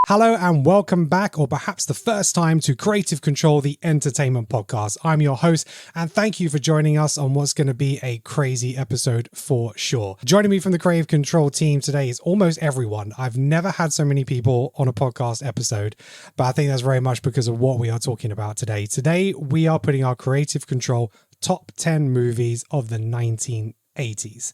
Hello and welcome back, or perhaps the first time, to Creative Control, the entertainment podcast. I'm your host, and thank you for joining us on what's going to be a crazy episode for sure. Joining me from the Creative Control team today is almost everyone. I've never had so many people on a podcast episode, but I think that's very much because of what we are talking about today. Today, we are putting our Creative Control top 10 movies of the 1980s.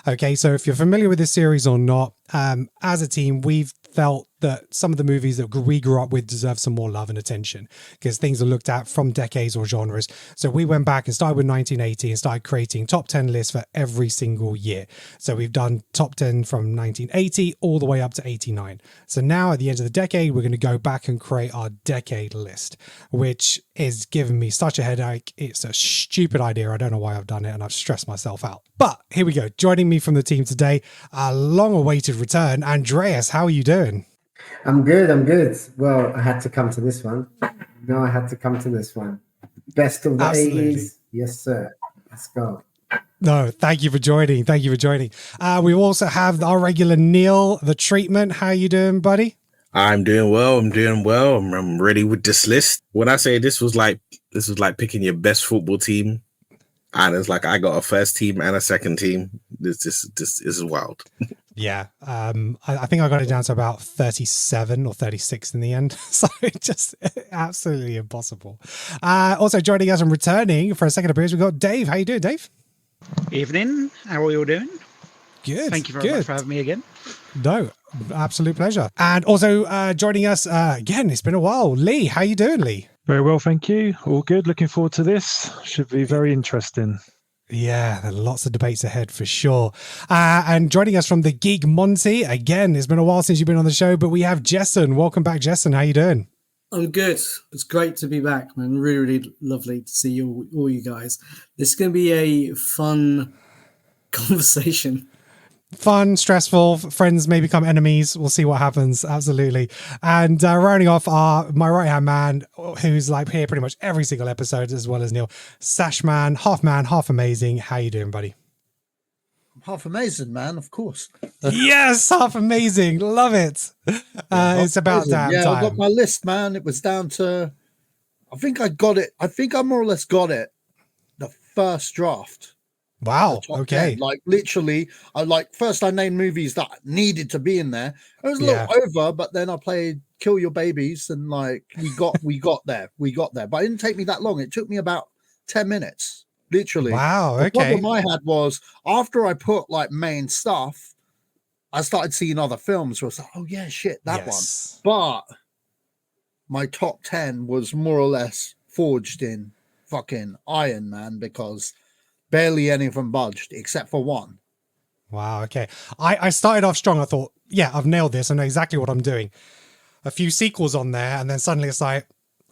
Okay, so if you're familiar with this series or not, as a team, we've felt that some of the movies that we grew up with deserve some more love and attention because things are looked at from decades or genres. So we went back and started with 1980 and started creating top 10 lists for every single year. So we've done top 10 from 1980 all the way up to 89. So now at the end of the decade, we're going to go back and create our decade list, which is giving me such a headache. It's a stupid idea. I don't know why I've done it, and I've stressed myself out. But here we go. Joining me from the team today, a long-awaited return, Andreas. How are you doing? I'm good. Well, I had to come to this one. No, I had to come to this one. Best of the Absolutely. 80s. Yes, sir. Let's go. No, thank you for joining. We also have our regular Neil, the treatment. How you doing, buddy? I'm doing well. I'm ready with this list. When I say this was like picking your best football team, and it's like I got a first team and a second team. This is wild. Yeah, I think I got it down to about 37 or 36 in the end. So it's just absolutely impossible. Also joining us and returning for a second appearance, we've got Dave. How you doing, Dave? Evening. How are you all doing? Good. Thank you very much for having me again. No, absolute pleasure. And also joining us again, it's been a while. Lee, how you doing, Lee? Very well, thank you. All good. Looking forward to this. Should be very interesting. Yeah, there are lots of debates ahead for sure. And joining us from the Geek Monty, again, it's been a while since you've been on the show, but we have Jessen. Welcome back, Jessen. How you doing? I'm good. It's great to be back, man. Really, really lovely to see all you guys. This is going to be a fun conversation. Fun, stressful, friends may become enemies. We'll see what happens. Absolutely. And rounding off my right-hand man, who's like here pretty much every single episode, as well as Neil, Sash man, half amazing. How you doing, buddy? Half amazing, man, of course. Yes, half amazing. Love it. It's about damn time. I got my list, man. It was down to, I think I got it. I think I more or less got it the first draft. Wow. Okay. 10. Like literally, first I named movies that needed to be in there. It was a little over, but then I played Kill Your Babies, and like we got there. But it didn't take me that long. It took me about 10 minutes, literally. Wow. Okay. The problem I had was after I put like main stuff, I started seeing other films where I was like, oh yeah, shit, that one. But my top 10 was more or less forged in fucking iron, man, because barely any of them budged except for one. Wow. Okay. I started off strong. I thought, yeah, I've nailed this. I know exactly what I'm doing. A few sequels on there, and then suddenly it's like,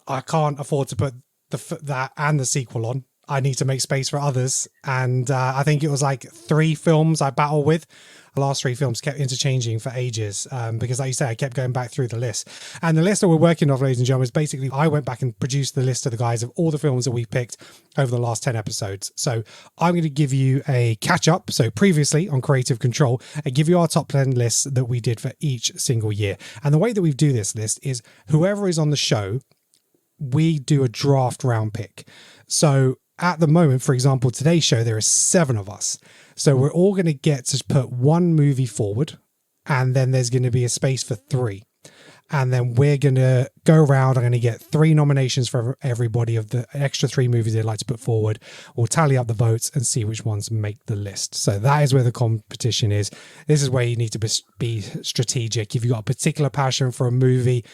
I can't afford to put that and the sequel on. I need to make space for others. And I think it was like 3 films I battled with. The last 3 films kept interchanging for ages because, like you say, I kept going back through the list. And the list that we're working off, ladies and gentlemen, is basically I went back and produced the list of the guys of all the films that we've picked over the last 10 episodes. So I'm going to give you a catch up. So previously on Creative Control, I give you our top 10 lists that we did for each single year. And the way that we do this list is whoever is on the show, we do a draft round pick. So at the moment, for example, today's show, there are 7 of us. So we're all going to get to put one movie forward, and then there's going to be a space for 3. And then we're going to go around. I'm going to get 3 nominations for everybody of the extra 3 movies they'd like to put forward. We'll tally up the votes and see which ones make the list. So that is where the competition is. This is where you need to be strategic. If you've got a particular passion for a movie,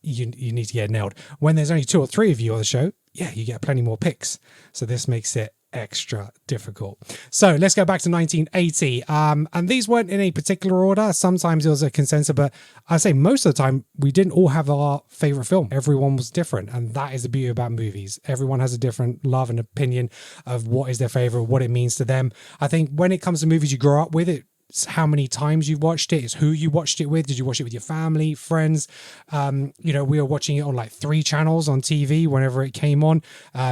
you need to get it nailed. When there's only 2 or 3 of you on the show, yeah, you get plenty more picks. So this makes it extra difficult. So let's go back to 1980. And these weren't in a particular order. Sometimes it was a consensus, but I say most of the time we didn't all have our favorite film. Everyone was different. And that is the beauty about movies. Everyone has a different love and opinion of what is their favorite, what it means to them. I think when it comes to movies you grow up with, it's how many times you've watched it, it's who you watched it with. Did you watch it with your family, friends? We were watching it on like 3 channels on TV whenever it came on.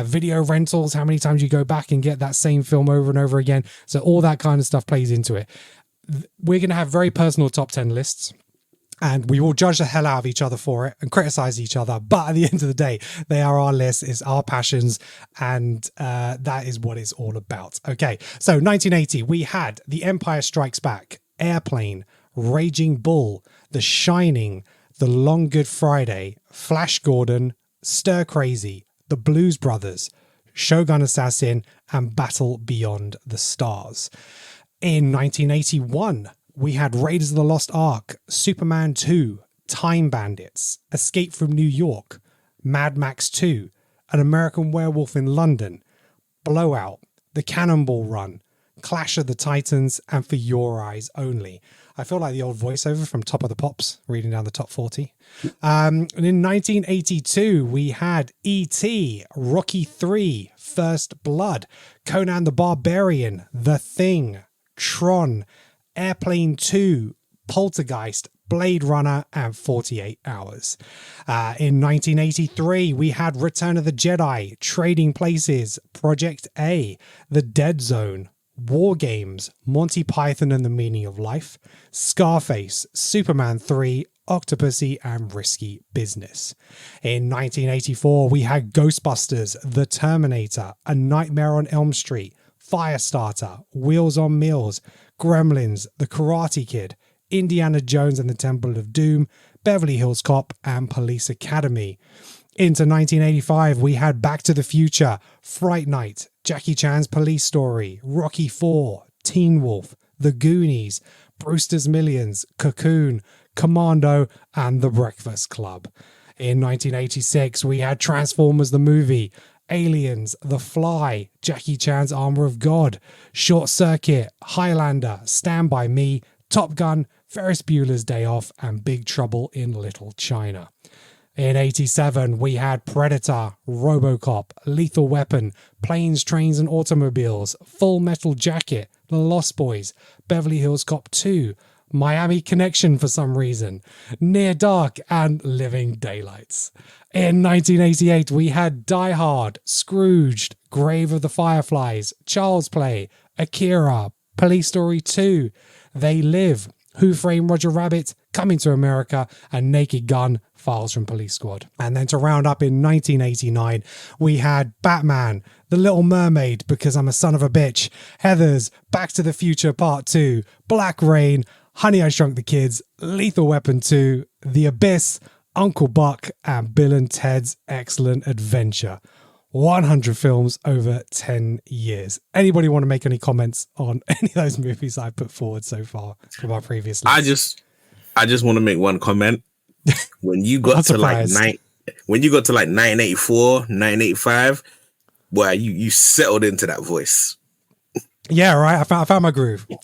Video rentals, how many times you go back and get that same film over and over again. So all that kind of stuff plays into it. We're going to have very personal top 10 lists. And we will judge the hell out of each other for it and criticize each other. But at the end of the day, they are our lists, it's our passions, and that is what it's all about. Okay, so 1980, we had The Empire Strikes Back, Airplane, Raging Bull, The Shining, The Long Good Friday, Flash Gordon, Stir Crazy, The Blues Brothers, Shogun Assassin, and Battle Beyond the Stars. In 1981, we had Raiders of the Lost Ark, Superman 2, Time Bandits, Escape from New York, Mad Max 2, An American Werewolf in London, Blowout, The Cannonball Run, Clash of the Titans, and For Your Eyes Only. I feel like the old voiceover from Top of the Pops, reading down the top 40. And in 1982, we had E.T., Rocky 3, First Blood, Conan the Barbarian, The Thing, Tron, Airplane 2, Poltergeist, Blade Runner, and 48 Hours. In 1983, we had Return of the Jedi, Trading Places, Project A, The Dead Zone, War Games, Monty Python and the Meaning of Life, Scarface, Superman 3, Octopussy, and Risky Business. In 1984, we had Ghostbusters, The Terminator, A Nightmare on Elm Street, Firestarter, Wheels on Meals, Gremlins, The Karate Kid, Indiana Jones and the Temple of Doom, Beverly Hills Cop, and Police Academy. Into 1985, we had Back to the Future, Fright Night, Jackie Chan's Police Story, Rocky IV, Teen Wolf, The Goonies, Brewster's Millions, Cocoon, Commando, and The Breakfast Club. In 1986, we had Transformers the Movie, Aliens, The Fly, Jackie Chan's Armor of God, Short Circuit, Highlander, Stand By Me, Top Gun, Ferris Bueller's Day Off, and Big Trouble in Little China. In 87, we had Predator, RoboCop, Lethal Weapon, Planes, Trains and Automobiles, Full Metal Jacket, The Lost Boys, Beverly Hills Cop 2, Miami Connection for some reason, Near Dark, and Living Daylights. In 1988, we had Die Hard, Scrooged, Grave of the Fireflies, Child's Play, Akira, Police Story 2, They Live, Who Framed Roger Rabbit, Coming to America, and Naked Gun, Files from Police Squad. And then to round up in 1989, we had Batman, The Little Mermaid, Because I'm a Son of a Bitch, Heathers, Back to the Future Part 2, Black Rain, Honey, I Shrunk the Kids, Lethal Weapon 2, The Abyss, Uncle Buck, and Bill and Ted's Excellent Adventure. 100 films over 10 years. Anybody want to make any comments on any of those movies I put forward so far from our previous list? I just want to make one comment. When you got to like 1984, 1985, boy, you settled into that voice. Yeah, right. I found my groove. You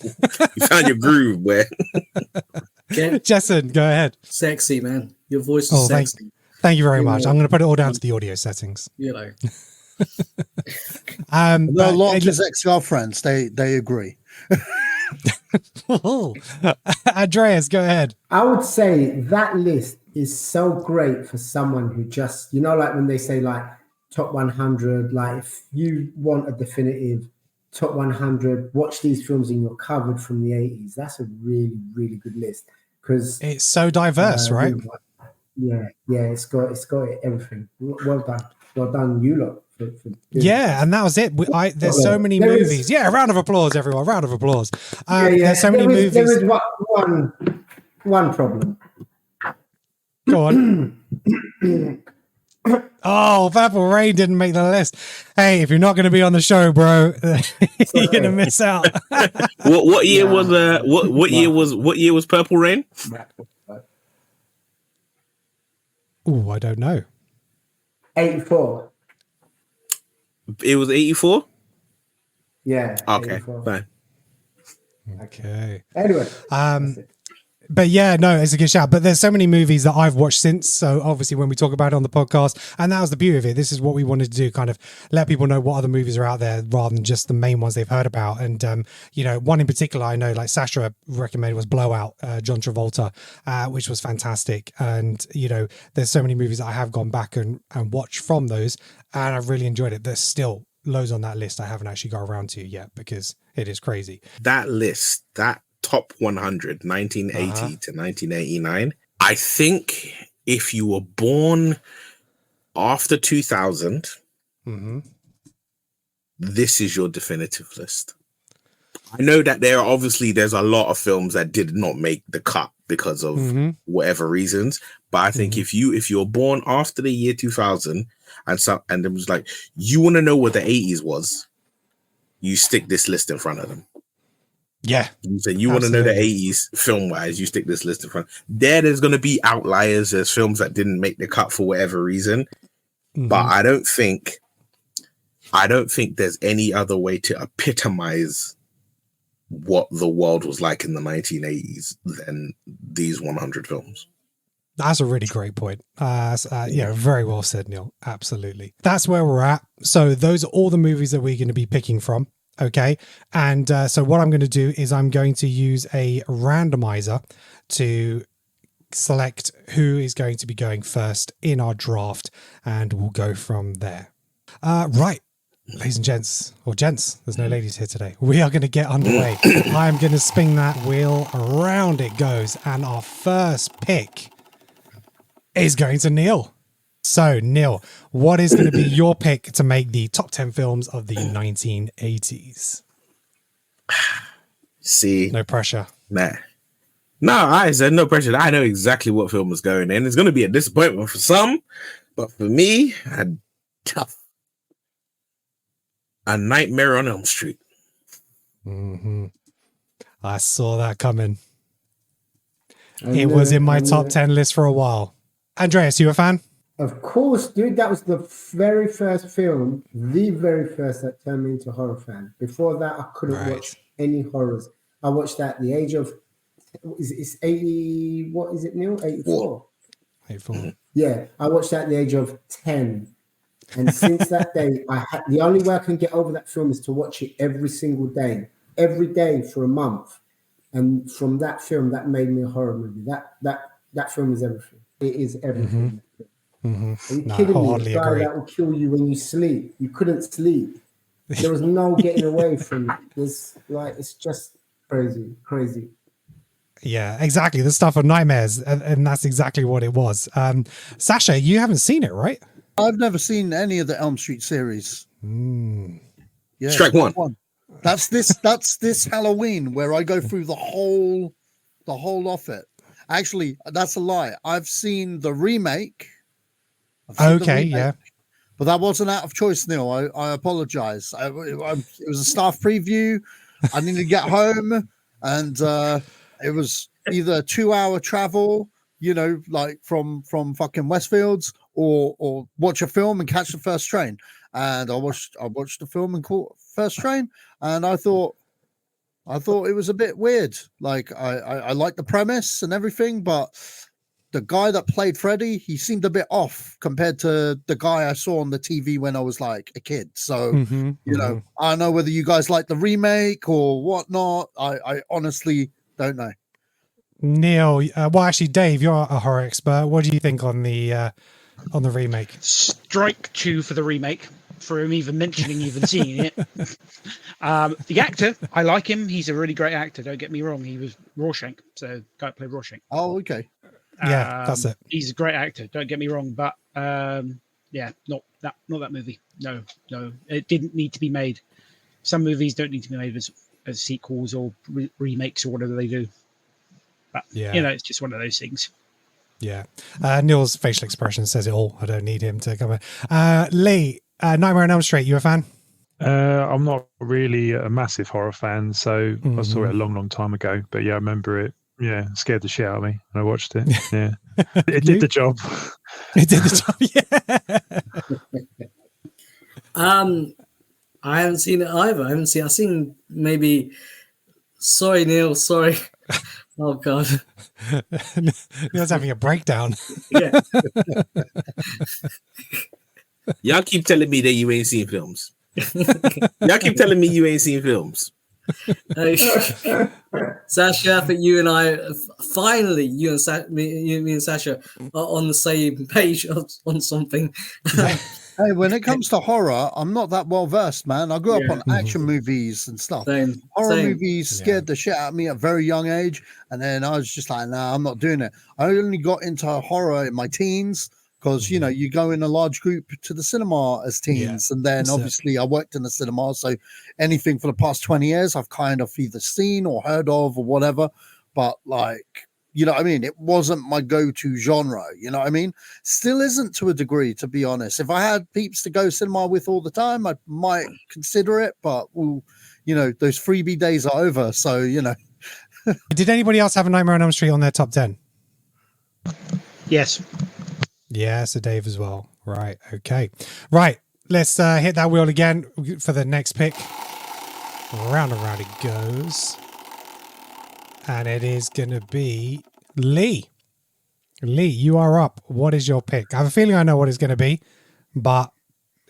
found your groove, boy. Jason, go ahead. Sexy, man. Your voice is sexy. Thank you very much. I'm going to put it all down to the audio settings. You know. A lot of his ex-girlfriends, they agree. Andreas, go ahead. I would say that list is so great for someone who just, like when they say like top 100, like if you want a definitive top 100, watch these films and you're covered from the 80s. That's a really, really good list because it's so diverse, right? Yeah, it's got everything. Well done, you lot. Yeah, and that was it. There's so many movies. Yeah, a round of applause, everyone. Round of applause. There's so many movies. There is one problem. Go on. Oh, Purple Rain didn't make the list. Hey, if you're not going to be on the show, bro, you're going to miss out. What year was Purple Rain? Oh, I don't know. 84. It was 84? Yeah. Okay, 84. fine. Okay. Anyway. But yeah, no, it's a good shout. But there's so many movies that I've watched since. So obviously when we talk about it on the podcast, and that was the beauty of it. This is what we wanted to do, kind of let people know what other movies are out there rather than just the main ones they've heard about. And, one in particular, I know like Sasha recommended was Blowout, John Travolta, which was fantastic. And, there's so many movies that I have gone back and watched from those. And I've really enjoyed it. There's still loads on that list I haven't actually got around to yet because it is crazy. That list, that top 100, 1980 to 1989, I think if you were born after 2000, this is your definitive list. I know that there's a lot of films that did not make the cut because of whatever reasons, but I think if you're born after the year 2000 and it was like you want to know what the 80s was, you stick this list in front of them. Yeah. You say you want to know the 80s film wise, you stick this list in front. There's going to be outliers. There's films that didn't make the cut for whatever reason, but I don't think there's any other way to epitomize what the world was like in the 1980s than these 100 films. That's a really great point. Very well said, Neil. Absolutely. That's where we're at. So those are all the movies that we're going to be picking from. Okay. And so what I'm going to do is I'm going to use a randomizer to select who is going to be going first in our draft, and we'll go from there. Right. Ladies and gents, there's no ladies here today. We are going to get underway. I'm going to spin that wheel, around it goes, and our first pick is going to Neil. So, Neil, what is going to be your pick to make the top 10 films of the 1980s? See? No pressure. Nah. No, I said no pressure. I know exactly what film is going in. It's going to be a disappointment for some, but for me, tough. A Nightmare on Elm Street. I saw that coming. It was in my top 10 list for a while. Andreas, you a fan? Of course, dude. That was the very first film, the very first that turned me into a horror fan. Before that, I couldn't watch any horrors. I watched that at the age of, it's 80, what is it, Neil? 84. 84. Yeah, I watched that at the age of 10. And since that day, the only way I can get over that film is to watch it every single day, every day for a month. And from that film, that made me a horror movie. That film is everything. It is everything. Are you kidding me? A guy that will kill you when you sleep. You couldn't sleep. There was no getting away from this. Like, it's just crazy. Yeah, exactly. The stuff of nightmares, and that's exactly what it was. Sasha, you haven't seen it, right? I've never seen any of the Elm Street series. Yeah, Strike one. That's this Halloween where I go through the whole of it. Actually, that's a lie. I've seen the remake. Yeah. But that wasn't out of choice, Neil. I apologize. It was a staff preview. I needed to get home, and it was either a 2-hour travel, like from fucking Westfields, or watch a film and catch the first train. And I watched the film and caught first train, and I thought it was a bit weird. Like I liked the premise and everything, but the guy that played Freddy, he seemed a bit off compared to the guy I saw on the TV when I was like a kid. So I don't know whether you guys like the remake or whatnot. I honestly don't know. Neil, well, actually, Dave, you're a horror expert. What do you think on the remake? Strike 2 for the remake, for him even mentioning even seeing it. The actor, I like him. He's a really great actor. Don't get me wrong. He was Rorschach, so guy played Rorschach. Oh, okay. Yeah, that's it. He's a great actor. Don't get me wrong, but not that movie. No, it didn't need to be made. Some movies don't need to be made as sequels or remakes or whatever they do. But it's just one of those things. Yeah. Neil's facial expression says it all. I don't need him to come in. Lee, Nightmare on Elm Street, you a fan? I'm not really a massive horror fan, so I saw it a long time ago. But yeah, I remember it. Yeah, scared the shit out of me when I watched it. Yeah, it did the job. It did the job. Yeah. I haven't seen it either. I've seen maybe. Sorry, Neil. Sorry. Oh God. Neil's having a breakdown. Yeah. Y'all keep telling me that you ain't seen films. Y'all keep telling me you ain't seen films. Sasha, I think you and I finally, me and Sasha are on the same page on something. Hey, when it comes to horror, I'm not that well versed, man. I grew up Yeah. on action movies and stuff. Same. Horror Same. movies scared the shit out of me at a very young age, and then I was just like, nah, I'm not doing it. I only got into horror in my teens because you know you go in a large group to the cinema as teens, and then That's it. obviously I worked in the cinema, so anything for the past 20 years I've kind of either seen or heard of or whatever. But like, you know what I mean? It wasn't my go-to genre, you know what I mean? Still isn't to a degree, to be honest. If I had peeps to go cinema with all the time, I might consider it, but well, you know, those freebie days are over. So, you know. Did anybody else have a Nightmare on Elm Street on their top 10? Yes. Yeah, so Dave as well. Right. Okay. Right. Let's hit that wheel again for the next pick. Round and round it goes. And it is going to be Lee. Lee, you are up. What is your pick? I have a feeling I know what it's going to be, but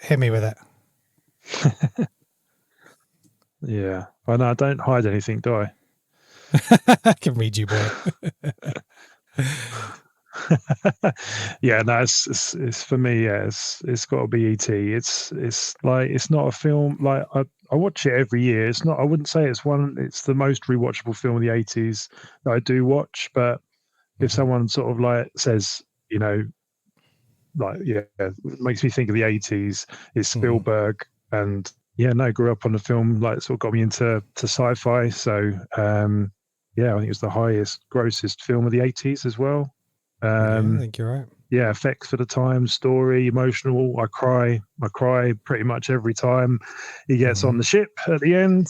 hit me with it. Yeah. I know I don't hide anything, do I? I can read you, boy. Yeah, no, it's for me. Yeah, it's got to be E.T. It's like it's not a film like I watch it every year. It's not. I wouldn't say it's the most rewatchable film of the 80s that I do watch. But if someone sort of like says, you know, like yeah, it makes me think of the 80s. It's Spielberg, and yeah, no, grew up on the film. Like sort of got me into sci-fi. So yeah, I think it was the highest grossest film of the 80s as well. I think you're right. Yeah, effects for the time, story, emotional. I cry pretty much every time he gets on the ship at the end.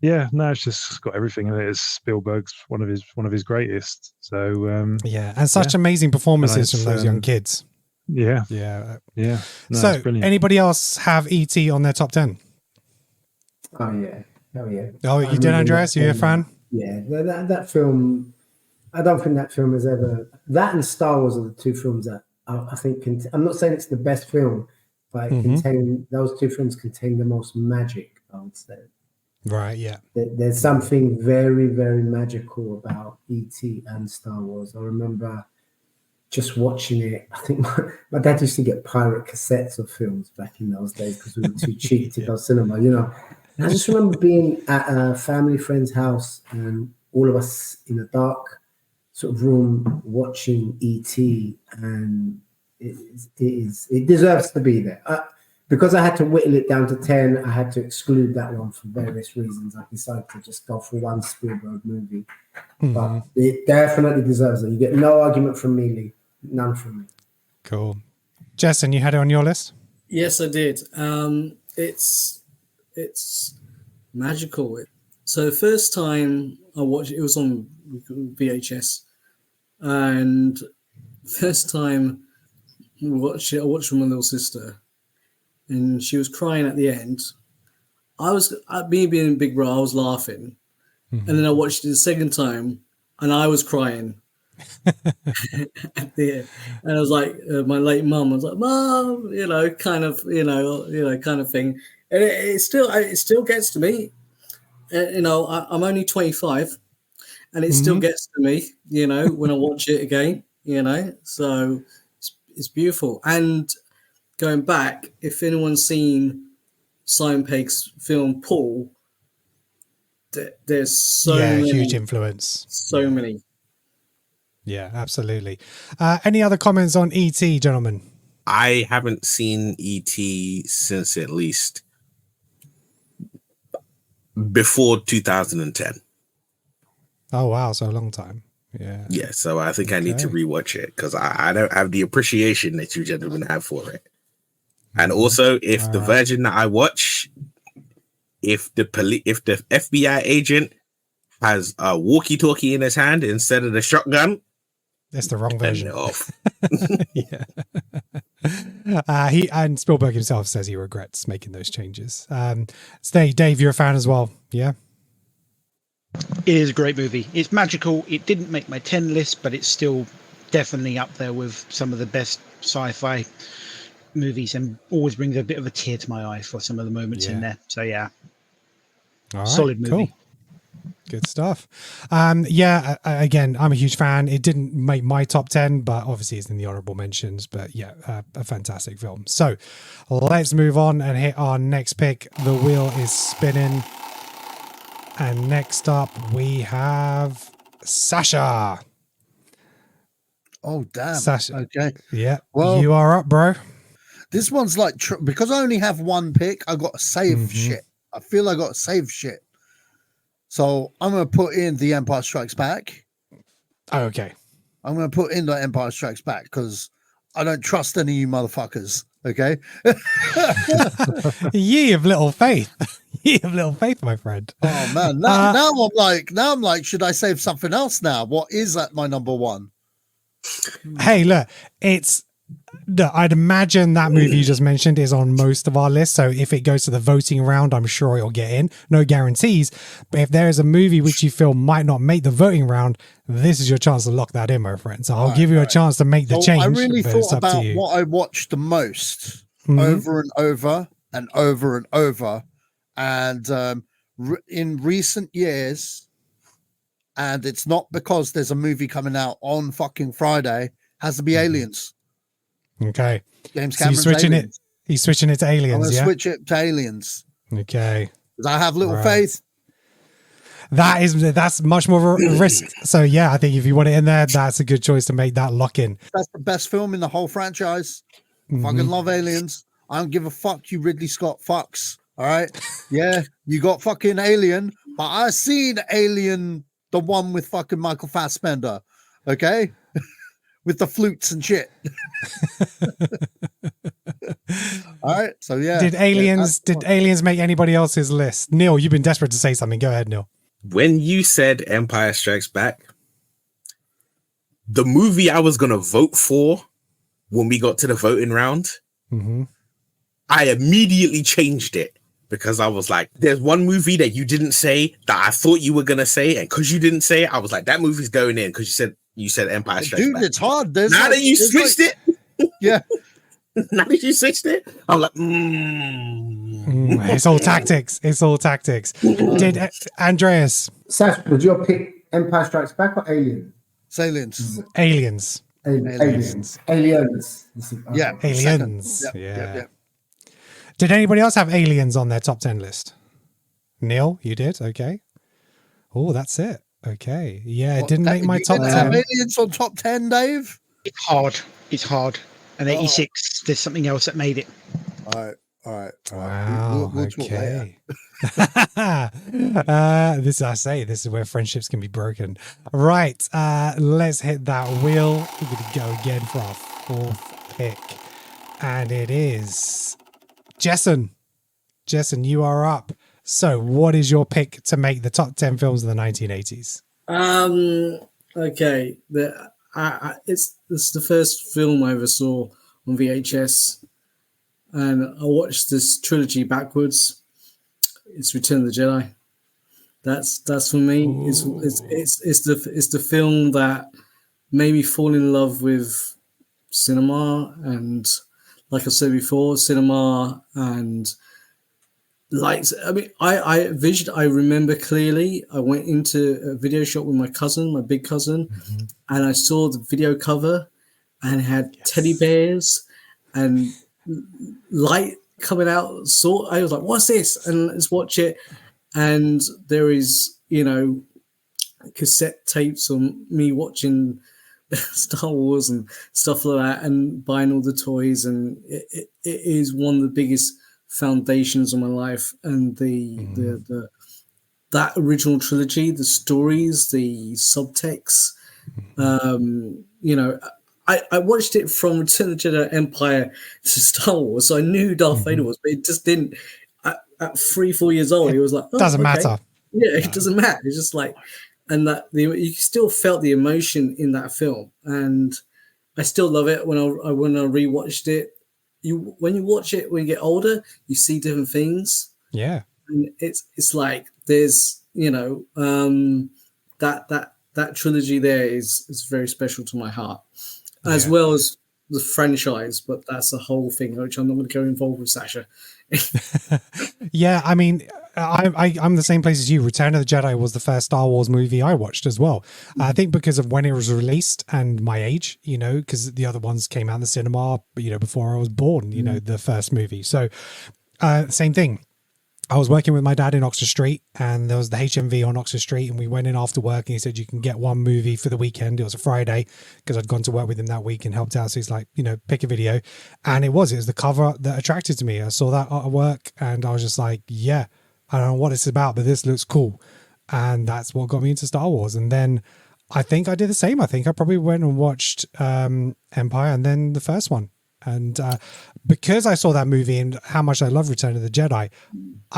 Yeah, no, it's just got everything in it. It's Spielberg's one of his greatest. So yeah, and such amazing performances from those young kids. Yeah. No, so anybody else have E.T. on their top 10? Oh yeah, yeah. Oh, you did, Andreas? You're a fan? Yeah, that film. I don't think that film has ever. That and Star Wars are the two films that I think. I'm not saying it's the best film, but those two films contain the most magic, I would say. Right. Yeah. There's something very, very magical about E.T. and Star Wars. I remember just watching it. I think my dad used to get pirate cassettes of films back in those days because we were too cheap to go cinema, you know. And I just remember being at a family friend's house and all of us in a dark sort of room watching E.T. and it deserves to be there. Because I had to whittle it down to 10, I had to exclude that one for various reasons. I decided to just go for one Spielberg movie. But it definitely deserves it. You get no argument from me, Lee. None from me. Cool. Jason, you had it on your list? Yes, I did. It's magical. So the first time I watched it was on VHS, and first time I watched it with my little sister, and she was crying at the end. Me being big bro, I was laughing, and then I watched it the second time, and I was crying. At the end. And I was like, my late mum was like, "Mom," kind of thing, and it still gets to me. I'm only 25, and it still gets to me, when I watch it again, so it's beautiful. And going back, if anyone's seen Simon Pegg's film Paul, there's so many, huge influence. So many. Yeah, absolutely. Any other comments on E.T., gentlemen? I haven't seen E.T. since at least before 2010. Oh, wow. So a long time. Yeah. Yeah. So I think I need to rewatch it because I don't have the appreciation that you gentlemen have for it. And also, if the version that I watch, if the FBI agent has a walkie-talkie in his hand instead of the shotgun, that's the wrong version. Off. Yeah. And Spielberg himself says he regrets making those changes. Dave, you're a fan as well, yeah? It is a great movie. It's magical. It didn't make my 10 list, but it's still definitely up there with some of the best sci-fi movies, and always brings a bit of a tear to my eye for some of the moments in there. So yeah, all right, solid movie. Good stuff. Yeah, again, I'm a huge fan. It didn't make my top 10, but obviously it's in the honorable mentions. But yeah, a fantastic film. So let's move on and hit our next pick. The wheel is spinning. And next up, we have Sasha. Oh, damn. Sasha. Okay. Yeah. Well, you are up, bro. This one's like, because I only have one pick, I got to save shit. I feel I got to save shit. So I'm going to put in The Empire Strikes Back. Oh, okay. I'm going to put in The Empire Strikes Back because I don't trust any of you motherfuckers. Okay. Ye of little faith. Ye of little faith, my friend. Oh man. Now I'm like, should I save something else now? What is that my number one? Hey, look, I'd imagine that movie you just mentioned is on most of our list. So if it goes to the voting round, I'm sure it'll get in. No guarantees. But if there is a movie which you feel might not make the voting round, this is your chance to lock that in, my friend. So I'll give you a chance to make the change. I really but it's thought up to about you. what I watched the most over and over and over and over. And in recent years, and it's not because there's a movie coming out on fucking Friday, has to be Aliens. Okay. James So he's Cameron's switching Aliens. He's switching it to I'm Aliens, going to yeah? switch it to Aliens. Okay. Because I have little Right. faith. That's much more of a risk. So yeah, I think if you want it in there, that's a good choice to make that lock in. That's the best film in the whole franchise. Mm-hmm. Fucking love Aliens. I don't give a fuck, you Ridley Scott fucks. All right. Yeah, you got fucking Alien, but I seen Alien, the one with fucking Michael Fassbender. Okay. With the flutes and shit. All right. So yeah. Did Aliens make anybody else's list? Neil, you've been desperate to say something. Go ahead, Neil. When you said Empire Strikes Back, the movie I was going to vote for when we got to the voting round, I immediately changed it because I was like, there's one movie that you didn't say that I thought you were going to say. And because you didn't say it, I was like, that movie's going in because you said Empire Strikes Back. Dude, it's hard. Now that you switched it. Yeah. Now that you switched it, I'm like, It's all tactics. It's all tactics. Did Andreas? Sash, was your pick Empire Strikes Back or Alien? It's Aliens. Aliens. Aliens. Yeah. Aliens. Yep, Yeah. yep, yep. Did anybody else have Aliens on their top 10 list? Neil, you did? Okay. Oh, that's it. Okay. Yeah, it didn't make my top You didn't have 10. Aliens on top 10, Dave? It's hard. It's hard. And 86, there's something else that made it. All right. Wow. We'll talk later. Okay. This is where friendships can be broken. Right. Let's hit that wheel. We're going to go again for our fourth pick. And it is Jessen. Jessen, you are up. So what is your pick to make the top 10 films of the 1980s? Okay. It's the first film I ever saw on VHS, and I watched this trilogy backwards. It's Return of the Jedi. That's for me. It's the film that made me fall in love with cinema, and like I said before, cinema and lights. I mean, I remember clearly. I went into a video shop with my cousin, my big cousin, and I saw the video cover, and it had teddy bears and light coming out. So I was like, "What's this?" And let's watch it. And there is, cassette tapes on me watching Star Wars and stuff like that, and buying all the toys. And it is one of the biggest foundations of my life. And that original trilogy, the stories, the subtext, I watched it from Return of the Jedi, Empire to Star Wars, so I knew Darth Vader was, but it just didn't. At 3-4 years old, he was like, doesn't matter. Yeah, it doesn't matter. It's just like, and that you still felt the emotion in that film, and I still love it when I rewatched it. When you watch it when you get older, you see different things. Yeah, and it's like there's that trilogy there is very special to my heart, as well as the franchise. But that's a whole thing which I'm not going to go involved with, Sasha. Yeah, I mean, I'm the same place as you. Return of the Jedi was the first Star Wars movie I watched as well. I think because of when it was released and my age, you know, because the other ones came out in the cinema, you know, before I was born, you know, the first movie. So same thing. I was working with my dad in Oxford Street, and there was the HMV on Oxford Street, and we went in after work, and he said, you can get one movie for the weekend. It was a Friday because I'd gone to work with him that week and helped out. So he's like, you know, pick a video. And it was the cover that attracted to me. I saw that at work and I was just like, yeah, I don't know what it's about, but this looks cool. And that's what got me into Star Wars. And then I think I did the same. I think I probably went and watched Empire and then the first one. And because I saw that movie and how much I love Return of the Jedi,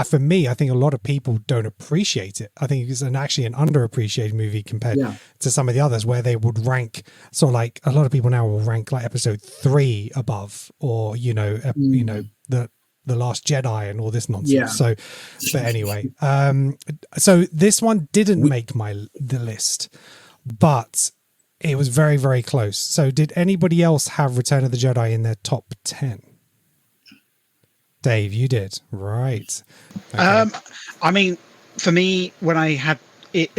for me, I think a lot of people don't appreciate it. I think it's actually an underappreciated movie compared to some of the others where they would rank. So like a lot of people now will rank like episode 3 above, or, you know, the Last Jedi and all this nonsense. Yeah. So, but anyway, so this one didn't make the list, but it was very, very close. So did anybody else have Return of the Jedi in their top 10? Dave, you did. Right. Okay. I mean, for me, when I had it,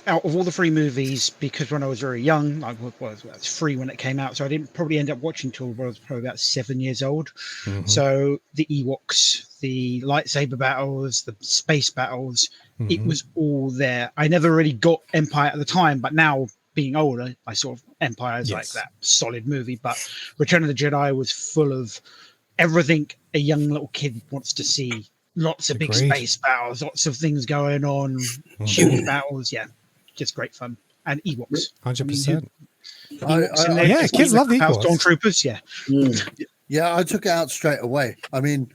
out of all the 3 movies, because when I was very young, I was 3 when it came out, so I didn't probably end up watching until I was probably about 7 years old. Mhm. So the Ewoks, the lightsaber battles, the space battles, it Mhm. was all there. I never really got Empire at the time, but now being older, I sort of Empire is like Yes. that solid movie. But Return of the Jedi was full of everything a young little kid wants to see. Lots of big Agreed. space battles, lots of things going on, shooting battles. Yeah, just great fun. And Ewoks. 100%. Ewoks in there, yeah, just kids like love the House Ewoks. Stormtroopers. Yeah. Yeah, I took it out straight away. I mean,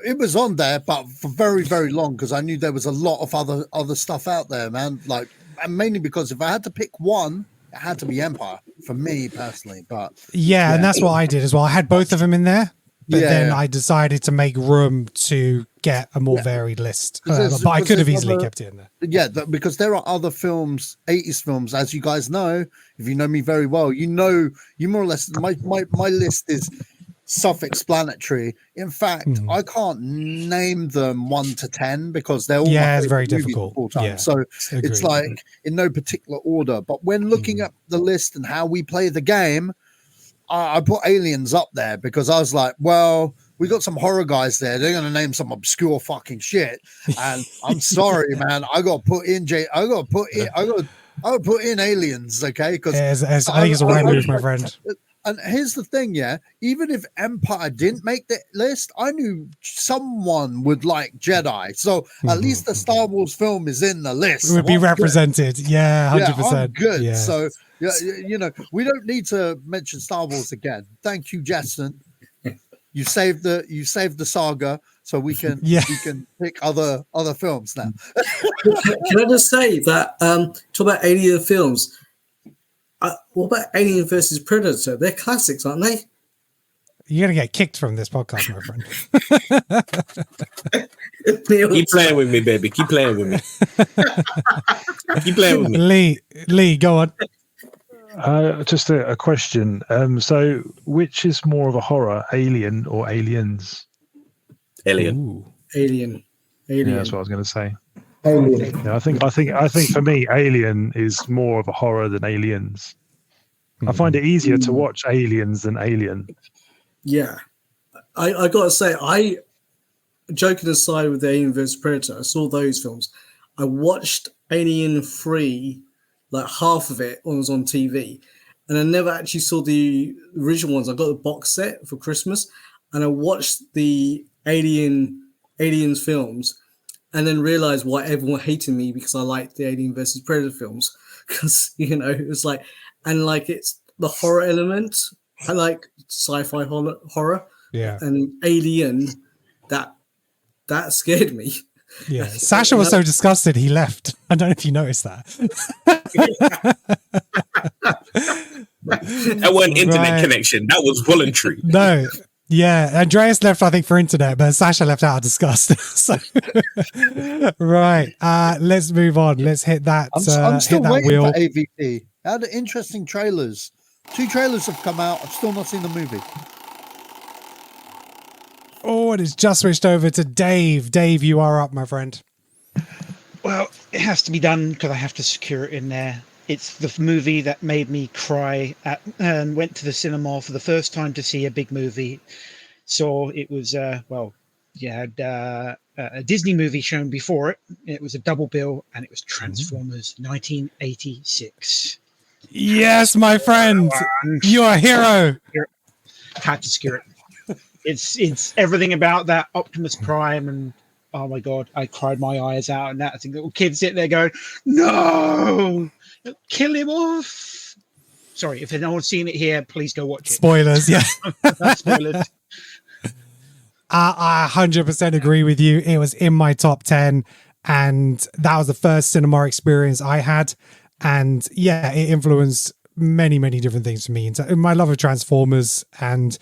it was on there, but for very, very long because I knew there was a lot of other stuff out there, man. Like, and mainly because if I had to pick one, it had to be Empire for me personally. But Yeah, and that's what I did as well. I had both of them in there, but Yeah, then yeah. I decided to make room to get a more varied list. Because But I could have there's easily other- kept it in there. yeah, because there are other films, 80s films, as you guys know, if you know me very well, you more or less, my list is self-explanatory. In fact, I can't name them 1 to 10 because they're all my Yeah, it's favorite very movies difficult. of all time. Yeah, So agreed. it's like in no particular order. But when looking at the list and how we play the game, I put Aliens up there because I was like, well, we got some horror guys there. They're going to name some obscure fucking shit. And I'm sorry, man. I got to put in Aliens, okay? Because I think it's a right move, my friend. and here's the thing, yeah. Even if Empire didn't make the list, I knew someone would like Jedi. So at least the Star Wars film is in the list. It would be I'm good. represented. Yeah, 100%. I'm good. Yeah. So yeah, you know, we don't need to mention Star Wars again. Thank you, Jackson. You saved the saga, so we can pick other films now. Can I just say that talk about Alien films? What about Alien versus Predator? They're classics, aren't they? You're going to get kicked from this podcast, my friend. Keep playing with me, baby. Keep playing with me. Keep playing with me. Lee, go on. Just a question. So, which is more of a horror, Alien or Aliens? Alien. Alien. Yeah, that's what I was going to say. Alien. Yeah, I think for me, Alien is more of a horror than Aliens. I find it easier to watch Aliens than Alien. Yeah, I gotta say, joking aside with the Alien vs Predator, I saw those films. I watched Alien 3, like half of it was on TV, and I never actually saw the original ones. I got the box set for Christmas, and I watched the Aliens films, and then realized why everyone hated me because I liked the Alien vs Predator films, because it was like, and like it's the horror element. I like sci-fi horror. Yeah. And Alien, that scared me. Yeah. Sasha was so disgusted he left. I don't know if you noticed that. That wasn't internet connection. That was voluntary. No. Yeah. Andreas left, I think, for internet, but Sasha left out of disgust. So, right. Let's move on. Let's hit that. I'm still hit that waiting wheel. for AVP. Had interesting trailers. 2 trailers have come out. I've still not seen the movie. Oh, Oh, and it's just switched over to Dave. Dave, you are up, my friend. Well, it has to be done because I have to secure it in there. It's the movie that made me cry and went to the cinema for the first time to see a big movie. So it was, you had a Disney movie shown before it. It was a double bill, and it was Transformers 1986. Yes, my friend. You are a hero. Had to secure it. It's everything about that Optimus Prime, and oh my god, I cried my eyes out. And that I think little kids sitting there going, "No, kill him off." Sorry, if no one's seen it here, please go watch it. Spoilers, yeah. Spoilers. I 100% agree with you. It was in my top 10, and that was the first cinema experience I had. And yeah, it influenced many, many different things for me. And my love of Transformers and,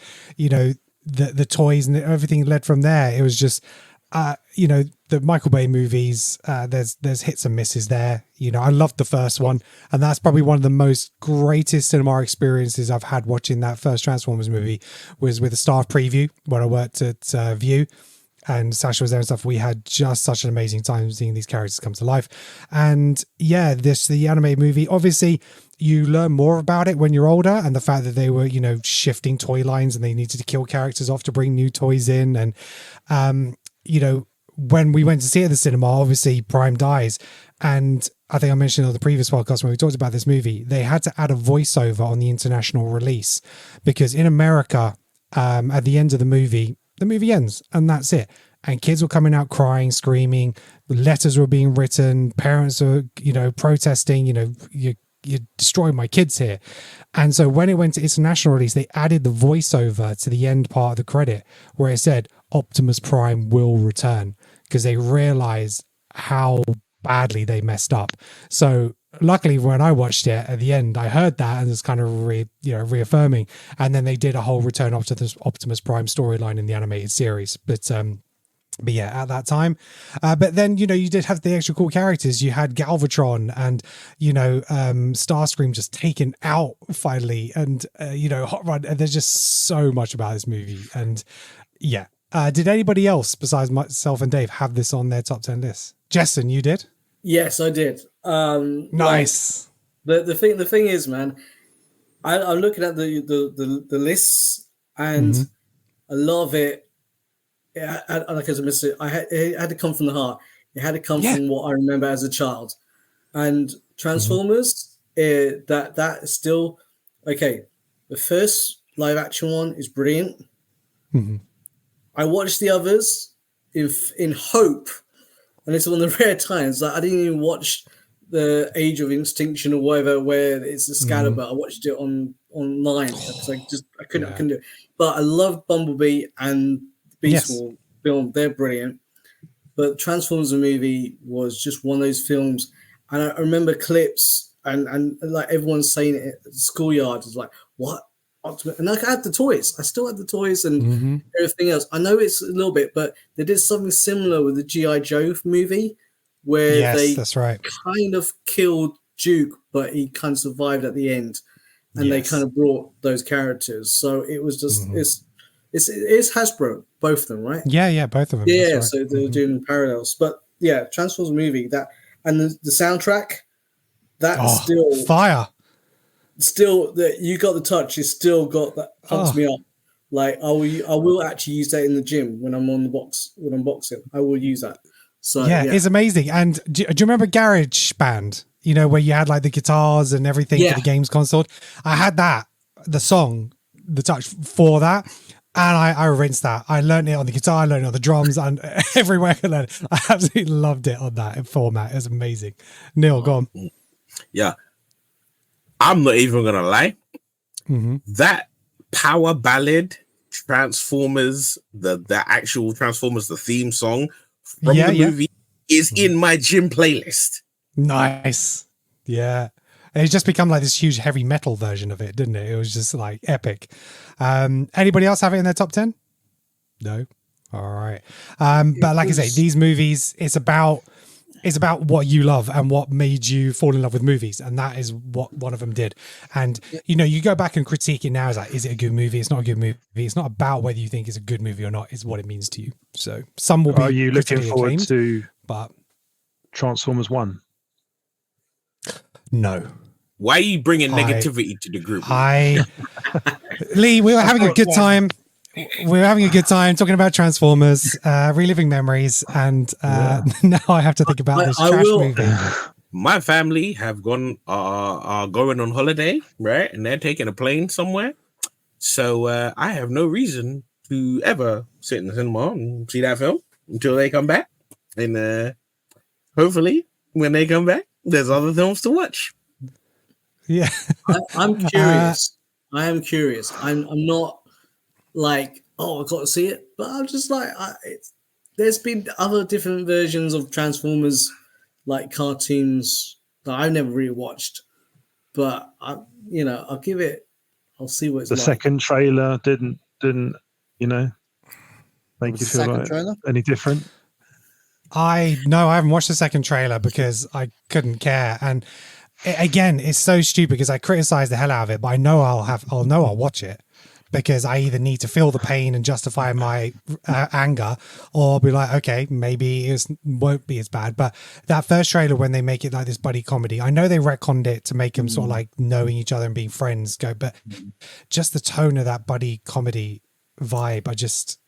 the toys and everything led from there. It was just, the Michael Bay movies, there's hits and misses there. I loved the first one, and that's probably one of the most greatest cinema experiences I've had watching that first Transformers movie was with a Star preview when I worked at View, and Sasha was there and stuff. We had just such an amazing time seeing these characters come to life. And yeah, the animated movie, obviously you learn more about it when you're older, and the fact that they were, shifting toy lines and they needed to kill characters off to bring new toys in. And, when we went to see it at the cinema, obviously Prime dies. And I think I mentioned on the previous podcast when we talked about this movie, they had to add a voiceover on the international release because in America, at the end of the movie ends and that's it. And kids were coming out crying, screaming, letters were being written, parents were, protesting, you destroying my kids here. And so when it went to international release, they added the voiceover to the end part of the credit where it said Optimus Prime will return, because they realized how badly they messed up. So luckily when I watched it at the end, I heard that and it's kind of reaffirming. And then they did a whole Return Optimus Prime storyline in the animated series. But yeah, at that time. But then, you did have the extra cool characters. You had Galvatron and, Starscream just taken out finally. And, Hot Rod. And there's just so much about this movie. And yeah. Did anybody else besides myself and Dave have this on their top 10 list? Jessen, you did? Yes, I did. Nice. The thing is, man, I'm looking at the lists, and a lot of it, like as I missed it, it had to come from the heart. It had to come from what I remember as a child. And Transformers, that is still okay. The first live action one is brilliant. I watched the others in hope, and it's one of the rare times that I didn't even watch the Age of Extinction or whatever, where it's a scatter, but I watched it online because I couldn't do it. But I loved Bumblebee and Beast War film; they're brilliant. But Transformers the movie was just one of those films, and I remember clips and like everyone's saying it at the schoolyard is like, what? And I had the toys. I still had the toys and everything else. I know it's a little bit, but they did something similar with the G.I. Joe movie where that's right. kind of killed Duke, but he kind of survived at the end. And they kind of brought those characters. So it was just, it's Hasbro, both of them, right? Yeah, both of them. Yeah, right. So they're doing parallels. But yeah, Transformers movie, that and the soundtrack, that's still fire. Still, that you got the touch. It's still got that pumps me up. Like I will actually use that in the gym when I'm on the box when I'm boxing. I will use that. So yeah, it's amazing. And do you remember Garage Band? Where you had like the guitars and everything for the games console. I had that, the song, the touch for that, and I rinsed that. I learned it on the guitar, I learned it on the drums, and everywhere I could learn it. I absolutely loved it on that format. It was amazing. Neil, go on. Yeah. I'm not even gonna lie. That power ballad, Transformers, the actual Transformers, the theme song from the movie is in my gym playlist. Nice. Yeah. And it just become like this huge heavy metal version of it, didn't it? It was just like epic. Anybody else have it in their top 10? No. All right. But like I say, these movies, it's about It's about what you love and what made you fall in love with movies, and that is what one of them did. And you know, you go back and critique it now. It's like, is it a good movie? It's not a good movie. It's not about whether you think it's a good movie or not. It's what it means to you. So some will be. Are you looking critically forward acclaimed, to but Transformers 1? no. Why are you bringing negativity to the group? Lee, we were having a good time. We were having a good time talking about Transformers, reliving memories, and now I have to think about this trash movie. My family have are going on holiday, right? And they're taking a plane somewhere. So I have no reason to ever sit in the cinema and see that film until they come back. And hopefully, when they come back, there's other films to watch. Yeah, I'm curious. I am curious. I'm not like, oh, I got to see it, but I'm just like, there's been other different versions of Transformers, like cartoons that I've never really watched, but I'll give it. I'll see what it's like. The second trailer didn't make you feel like any different. I haven't watched the second trailer because I couldn't care, and again, it's so stupid because I criticize the hell out of it, but I know I'll watch it because I either need to feel the pain and justify my anger, or be like, okay, maybe it won't be as bad. But that first trailer, when they make it like this buddy comedy, I know they retconned it to make them sort of like knowing each other and being friends but just the tone of that buddy comedy vibe,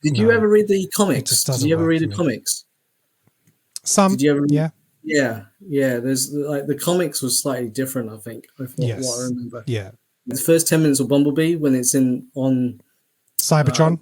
Did you ever read the comics? Did you ever read the comics? Some. Did you ever? Yeah. There's like the comics was slightly different, I think. What I remember. Yeah. The first 10 minutes of Bumblebee when it's on Cybertron.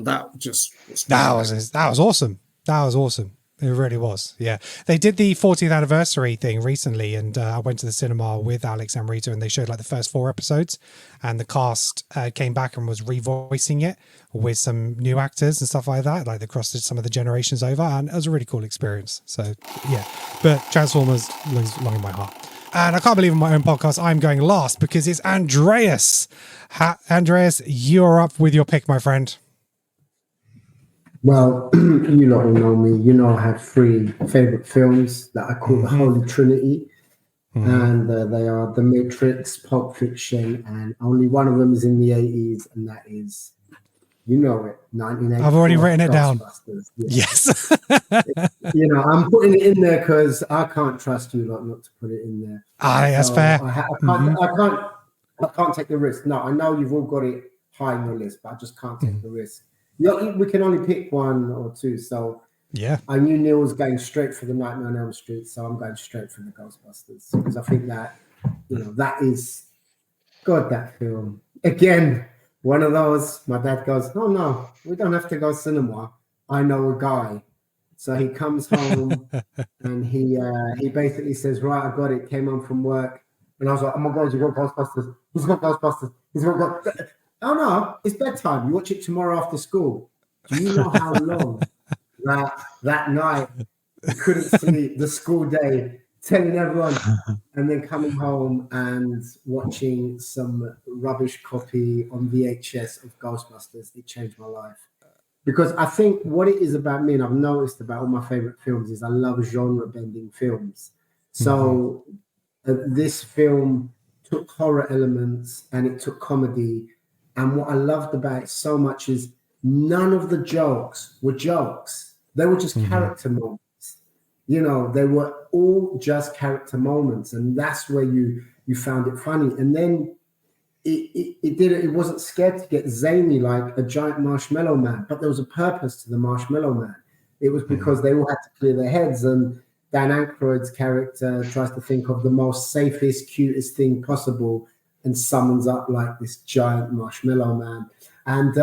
That just that was awesome. That was awesome. It really was. Yeah. They did the 40th anniversary thing recently, and I went to the cinema with Alex and Rita, and they showed like the first 4 episodes, and the cast came back and was revoicing it with some new actors and stuff like that. Like they crossed some of the generations over, and it was a really cool experience. So yeah, but Transformers lives long in my heart. And I can't believe in my own podcast I'm going last because it's Andreas. Andreas, you're up with your pick, my friend. Well, you lot all know me. You know I have 3 favorite films that I call the Holy Trinity. And they are The Matrix, Pulp Fiction, and only one of them is in the 80s, and that is, you know it, 1984. I've already written it down. Yeah. Yes. I'm putting it in there because I can't trust you lot not to put it in there. That's fair. I can't take the risk. No, I know you've all got it high on your list, but I just can't take the risk. We can only pick 1 or 2, so yeah. I knew Neil was going straight for the Nightmare on Elm Street, so I'm going straight for the Ghostbusters because I think that that is that film again. One of those. My dad goes, "Oh no, we don't have to go cinema. I know a guy." So he comes home and he basically says, "Right, I got it. Came home from work," and I was like, "Oh my God, you got Ghostbusters? He's got Ghostbusters. He's got Ghostbusters." Oh no, it's bedtime. You watch it tomorrow after school. Do you know how long that night you couldn't sleep, the school day, telling everyone, and then coming home and watching some rubbish copy on VHS of Ghostbusters? It changed my life. Because I think what it is about me, and I've noticed about all my favorite films, is I love genre-bending films. So this film took horror elements and it took comedy. And what I loved about it so much is none of the jokes were jokes. They were just character moments. They were all just character moments. And that's where you found it funny. And then it wasn't scared to get zany like a giant marshmallow man, but there was a purpose to the marshmallow man. It was because they all had to clear their heads, and Dan Aykroyd's character tries to think of the most safest, cutest thing possible and summons up like this giant marshmallow man. And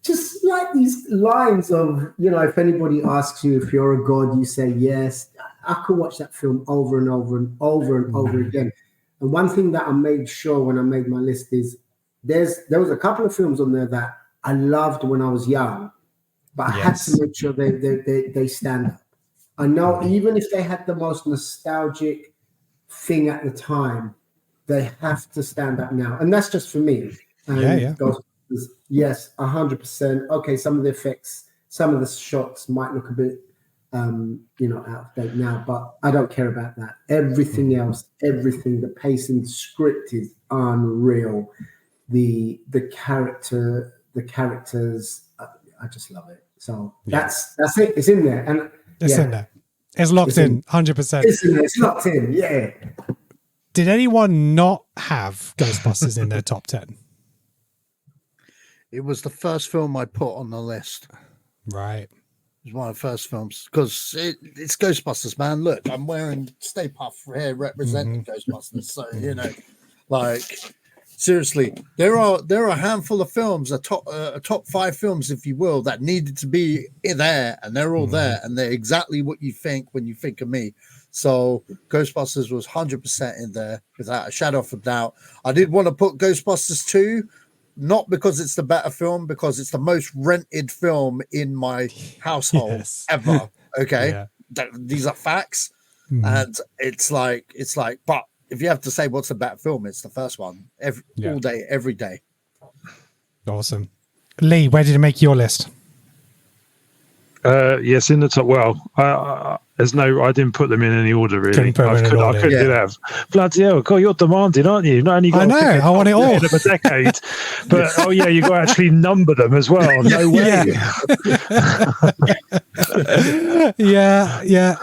just like these lines of, if anybody asks you if you're a god, you say yes. I could watch that film over and over and over and over again. And one thing that I made sure when I made my list is there was a couple of films on there that I loved when I was young, but I had to make sure they stand up. I know even if they had the most nostalgic thing at the time, they have to stand up now. And that's just for me. And Ghostbusters, yes, 100%. Okay, some of the effects, some of the shots might look a bit out of date now, but I don't care about that. Everything else, the pacing, the script is unreal. The characters, I just love it. So that's it. It's in there, and it's in there. It's locked in, 100%. It's in there. It's locked in. Yeah. Did anyone not have Ghostbusters in their top 10? It was the first film I put on the list. Right. It was one of the first films because it's Ghostbusters, man. Look, I'm wearing Stay Puft here representing Ghostbusters. So, seriously, there are a handful of films, a top 5 films, if you will, that needed to be there, and they're all there, and they're exactly what you think when you think of me. So Ghostbusters was 100% in there without a shadow of a doubt. I did want to put Ghostbusters 2, not because it's the better film, because it's the most rented film in my household ever. Okay, these are facts, and it's like, but. If you have to say what's a better film, it's the first one. All day, every day. Awesome. Lee, where did you make your list? Yes, in the top. Well, I didn't put them in any order, really. I couldn't do that. Bloody hell, God, you're demanding, aren't you? Not only got I want it all. Of a decade, but you got to actually number them as well. No way.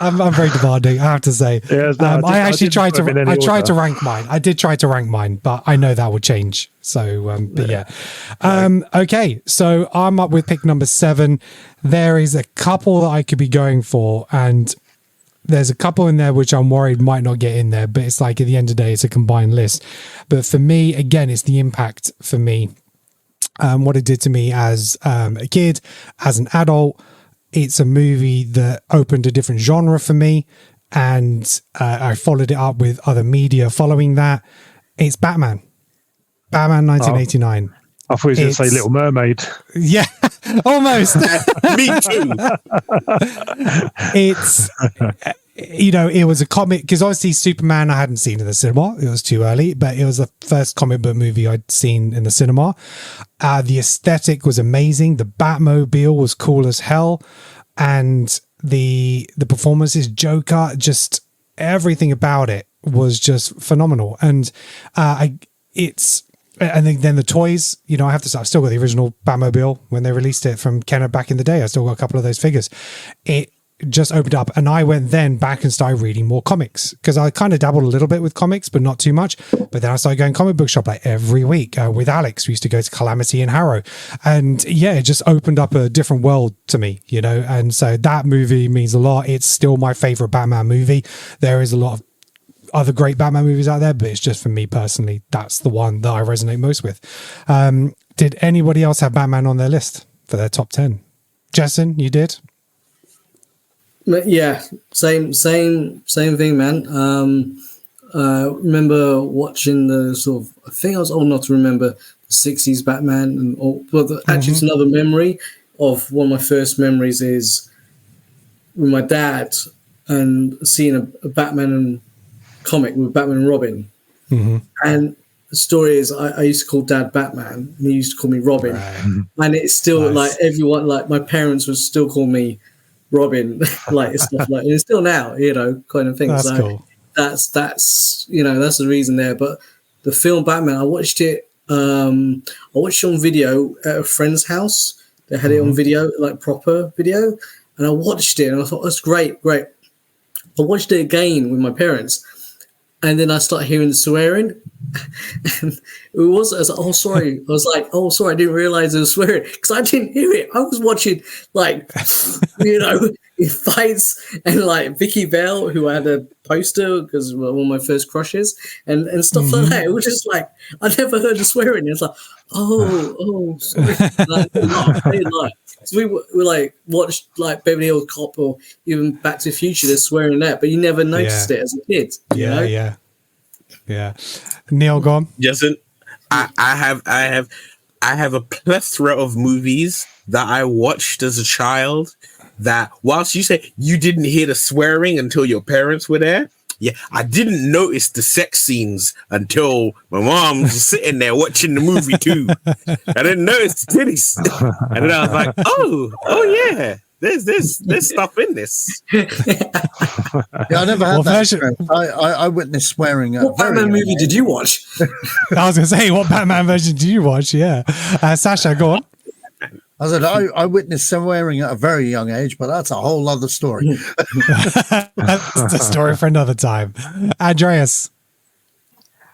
I'm very demanding, I have to say. I tried to rank mine. I did try to rank mine, but I know that would change. So, okay. So I'm up with pick number 7. There is a couple that I could be going for, and there's a couple in there which I'm worried might not get in there, but it's like at the end of the day, it's a combined list. But for me, again, it's the impact for me. What it did to me as a kid, as an adult. It's a movie that opened a different genre for me, and I followed it up with other media following that. It's Batman 1989. I thought you were going to say Little Mermaid. Yeah, almost. Me too. It's, it was a comic, because obviously Superman I hadn't seen in the cinema. It was too early, but it was the first comic book movie I'd seen in the cinema. The aesthetic was amazing. The Batmobile was cool as hell. And the performances, Joker, just everything about it was just phenomenal. And and then the toys, I have to say, I've still got the original Batmobile when they released it from Kenner back in the day. I still got a couple of those figures. It just opened up, and I went then back and started reading more comics, because I kind of dabbled a little bit with comics, but not too much. But then I started going comic book shop like every week with Alex. We used to go to Calamity and Harrow, and it just opened up a different world to me, and so that movie means a lot. It's still my favorite Batman movie. There is a lot of other great Batman movies out there, but it's just, for me personally, that's the one that I resonate most with. Did anybody else have Batman on their list for their top 10? Jason, you did? Yeah, same thing, man. Remember watching the sort of, I think I was old enough to remember the 60s Batman, actually it's another memory of one of my first memories is with my dad and seeing a Batman comic with Batman and Robin. And the story is I used to call Dad Batman, and he used to call me Robin. And it's still like everyone, like my parents would still call me Robin, like stuff like, and it's still now, kind of thing. That's so cool. That's that's the reason there. But the film Batman, I watched it on video at a friend's house. They had it on video, like proper video, and I watched it and I thought, that's great. I watched it again with my parents, and then I started hearing the swearing. And I was like, oh, sorry. I was like, oh, sorry, I didn't realize it was swearing, because I didn't hear it. I was watching, like, fights, and like Vicky Bell, who had a poster because one of my first crushes, and stuff like that. It was just like, I never heard the swearing. It's like, sorry. I didn't lie. So we like watched like Beverly Hills Cop or even Back to the Future. They're swearing in that, but you never noticed it as a kid. Yeah. Neil, go on. Justin, I have a plethora of movies that I watched as a child that, whilst you say you didn't hear the swearing until your parents were there, I didn't notice the sex scenes until my mom was sitting there watching the movie too. I didn't notice the titties. And then I was like, oh yeah. There's stuff in this. Yeah, I never had that. Experience. I witnessed swearing. What Batman movie did you watch? I was going to say, what Batman version did you watch? Yeah. Sasha, go on. I said, I witnessed swearing at a very young age, but that's a whole other story. That's a story for another time. Andreas.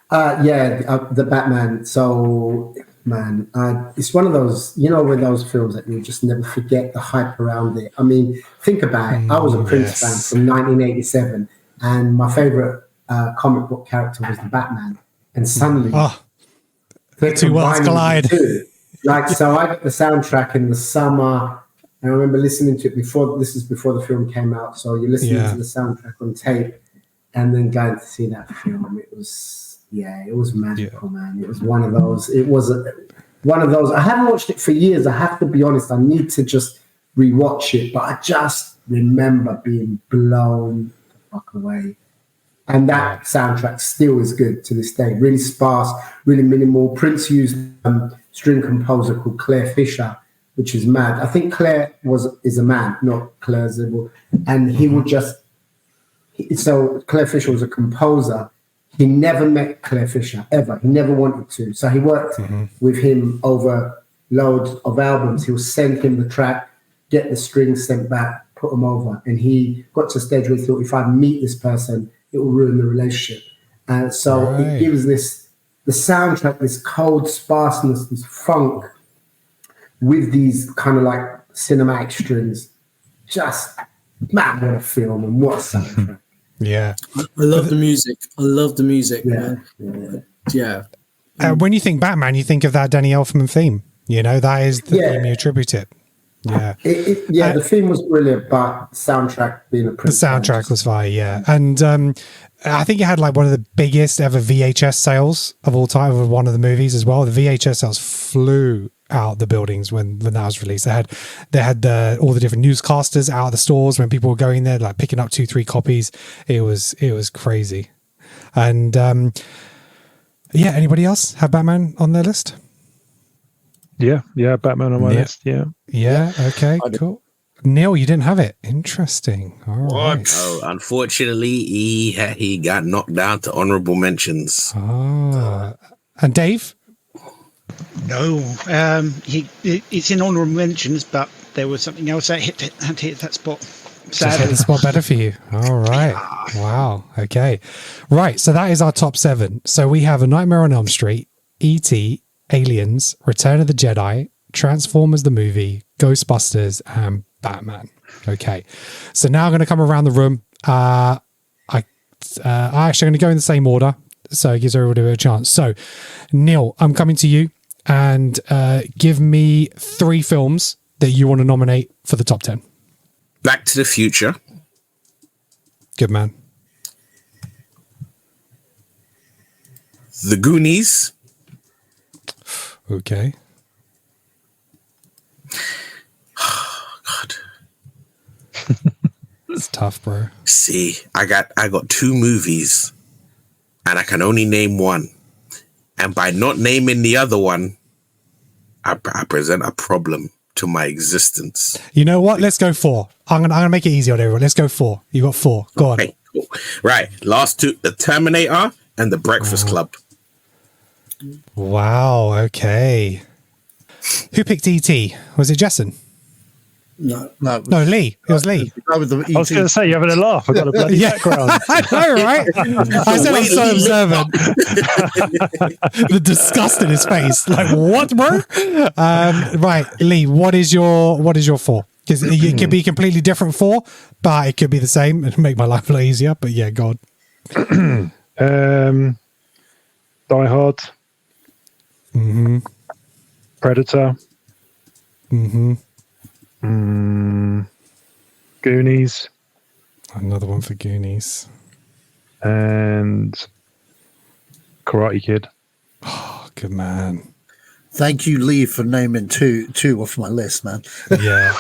The Batman. So, man, it's one of those, with those films that you just never forget the hype around it. I mean, think about it. I was a Prince fan from 1987, and my favorite comic book character was the Batman. And suddenly, two worlds collide. So I got the soundtrack in the summer, and I remember listening to it before. This is before the film came out, so you're listening to the soundtrack on tape, and then going to see that film. It was magical, man. It was one of those. It was one of those. I haven't watched it for years. I have to be honest. I need to just rewatch it, but I just remember being blown the fuck away. And that soundtrack still is good to this day. Really sparse, really minimal. Prince used string composer called Claire Fisher, which is mad. I think Claire is a man, not Claire Zibble. And he would so Claire Fisher was a composer. He never met Claire Fisher, ever. He never wanted to. So he worked with him over loads of albums. He would send him the track, get the strings sent back, put them over. And he got to a stage where he thought, if I meet this person, it will ruin the relationship. And so it gives the soundtrack, this cold sparseness, this funk with these kind of like cinematic strings. Just, man, what a film and what a soundtrack. Yeah. I love the music. Yeah. When you think Batman, you think of that Danny Elfman theme. That is the theme you attribute it. Yeah. The theme was brilliant, but soundtrack being a Prince. The soundtrack was fire, yeah. And I think it had like one of the biggest ever VHS sales of all time of one of the movies as well. The VHS sales flew out the buildings when that was released. They had all the different newscasters out of the stores when people were going there, like picking up 2-3 copies. It was crazy. And anybody else have Batman on their list? Yeah, Batman on my list. Yeah. Okay, cool. Neil, you didn't have it. Interesting. All right. Oh, unfortunately, he got knocked down to honorable mentions. And Dave? No, it's in honorable mentions, but there was something else that had to hit that spot. Just hit the spot better for you. All right. Wow. Okay. Right. So that is our top 7. So we have A Nightmare on Elm Street, E.T., Aliens, Return of the Jedi, Transformers the movie, Ghostbusters, and Batman. Okay. So now I'm going to come around the room. I'm actually going to go in the same order, so it gives everybody a chance. So, Neil, I'm coming to you, and give me 3 films that you want to nominate for the top 10. Back to the Future. Good man. The Goonies. Okay. Oh, God. It's tough, bro. See, I got 2 movies, and I can only name one. And by not naming the other one, I present a problem to my existence. You know what? Let's go 4. I'm gonna make it easy on everyone. Let's go 4. You got 4. Go on. Okay, cool. Right. Last 2, The Terminator and The Breakfast Club. Wow. Okay. Who picked E.T.? Was it Jason? No, Lee. It was Lee. I was going to say, you're having a laugh. I got a bloody background. I know, right? I said I'm so observant. The disgust in his face. Like, what, bro? Right, Lee. What is your 4? Because it could be completely different 4, but it could be the same and make my life a lot easier. But yeah, God. Die Hard. Mm-hmm. Predator. Mm-hmm. Goonies. Another one for Goonies. And Karate Kid. Oh, good man. Thank you, Lee, for naming two off my list, man. Yeah.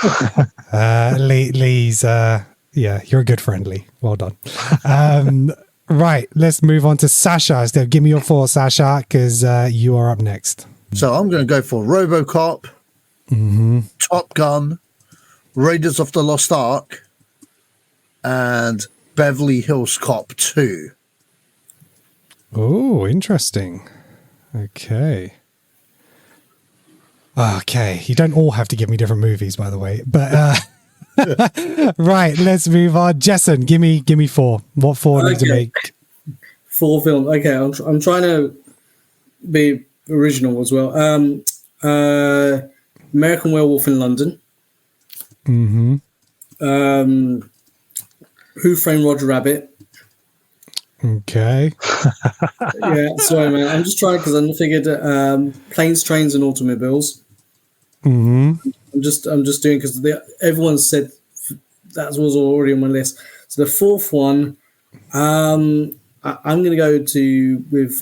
Lee's, you're a good friend, Lee. Well done. Right, let's move on to Sasha. So give me your 4, Sasha, because you are up next. So I'm going to go for RoboCop, Top Gun, Raiders of the Lost Ark, and Beverly Hills Cop 2. Oh, interesting. Okay. Okay. You don't all have to give me different movies, by the way. But right, let's move on. Jessen, give me 4. What 4 need to make? 4 films. Okay, I'm trying to be original as well. American Werewolf in London. Mm-hmm. Who Framed Roger Rabbit? Okay. Yeah, sorry, man. I'm just trying because I figured Planes, Trains, and Automobiles. Mm-hmm. I'm just doing because everyone said that was already on my list. So the 4th one, I'm going to go with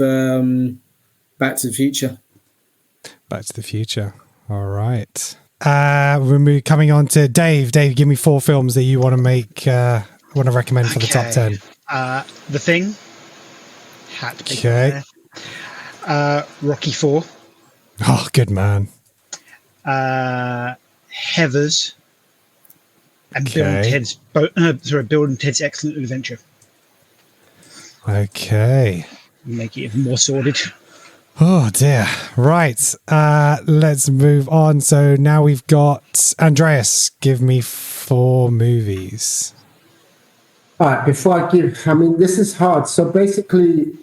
Back to the Future. Back to the Future. All right. We're coming on to Dave. Dave, give me 4 films that you want to recommend for the top 10. The Thing. Had to pick Okay. it there. Rocky 4. Oh, good man. Heathers. And Okay. Bill and Ted's Excellent Adventure. Okay. Make it even more sordid. Oh dear. Right. Let's move on. So now we've got Andreas. Give me 4 movies. All right, before I give, I mean, this is hard. So basically,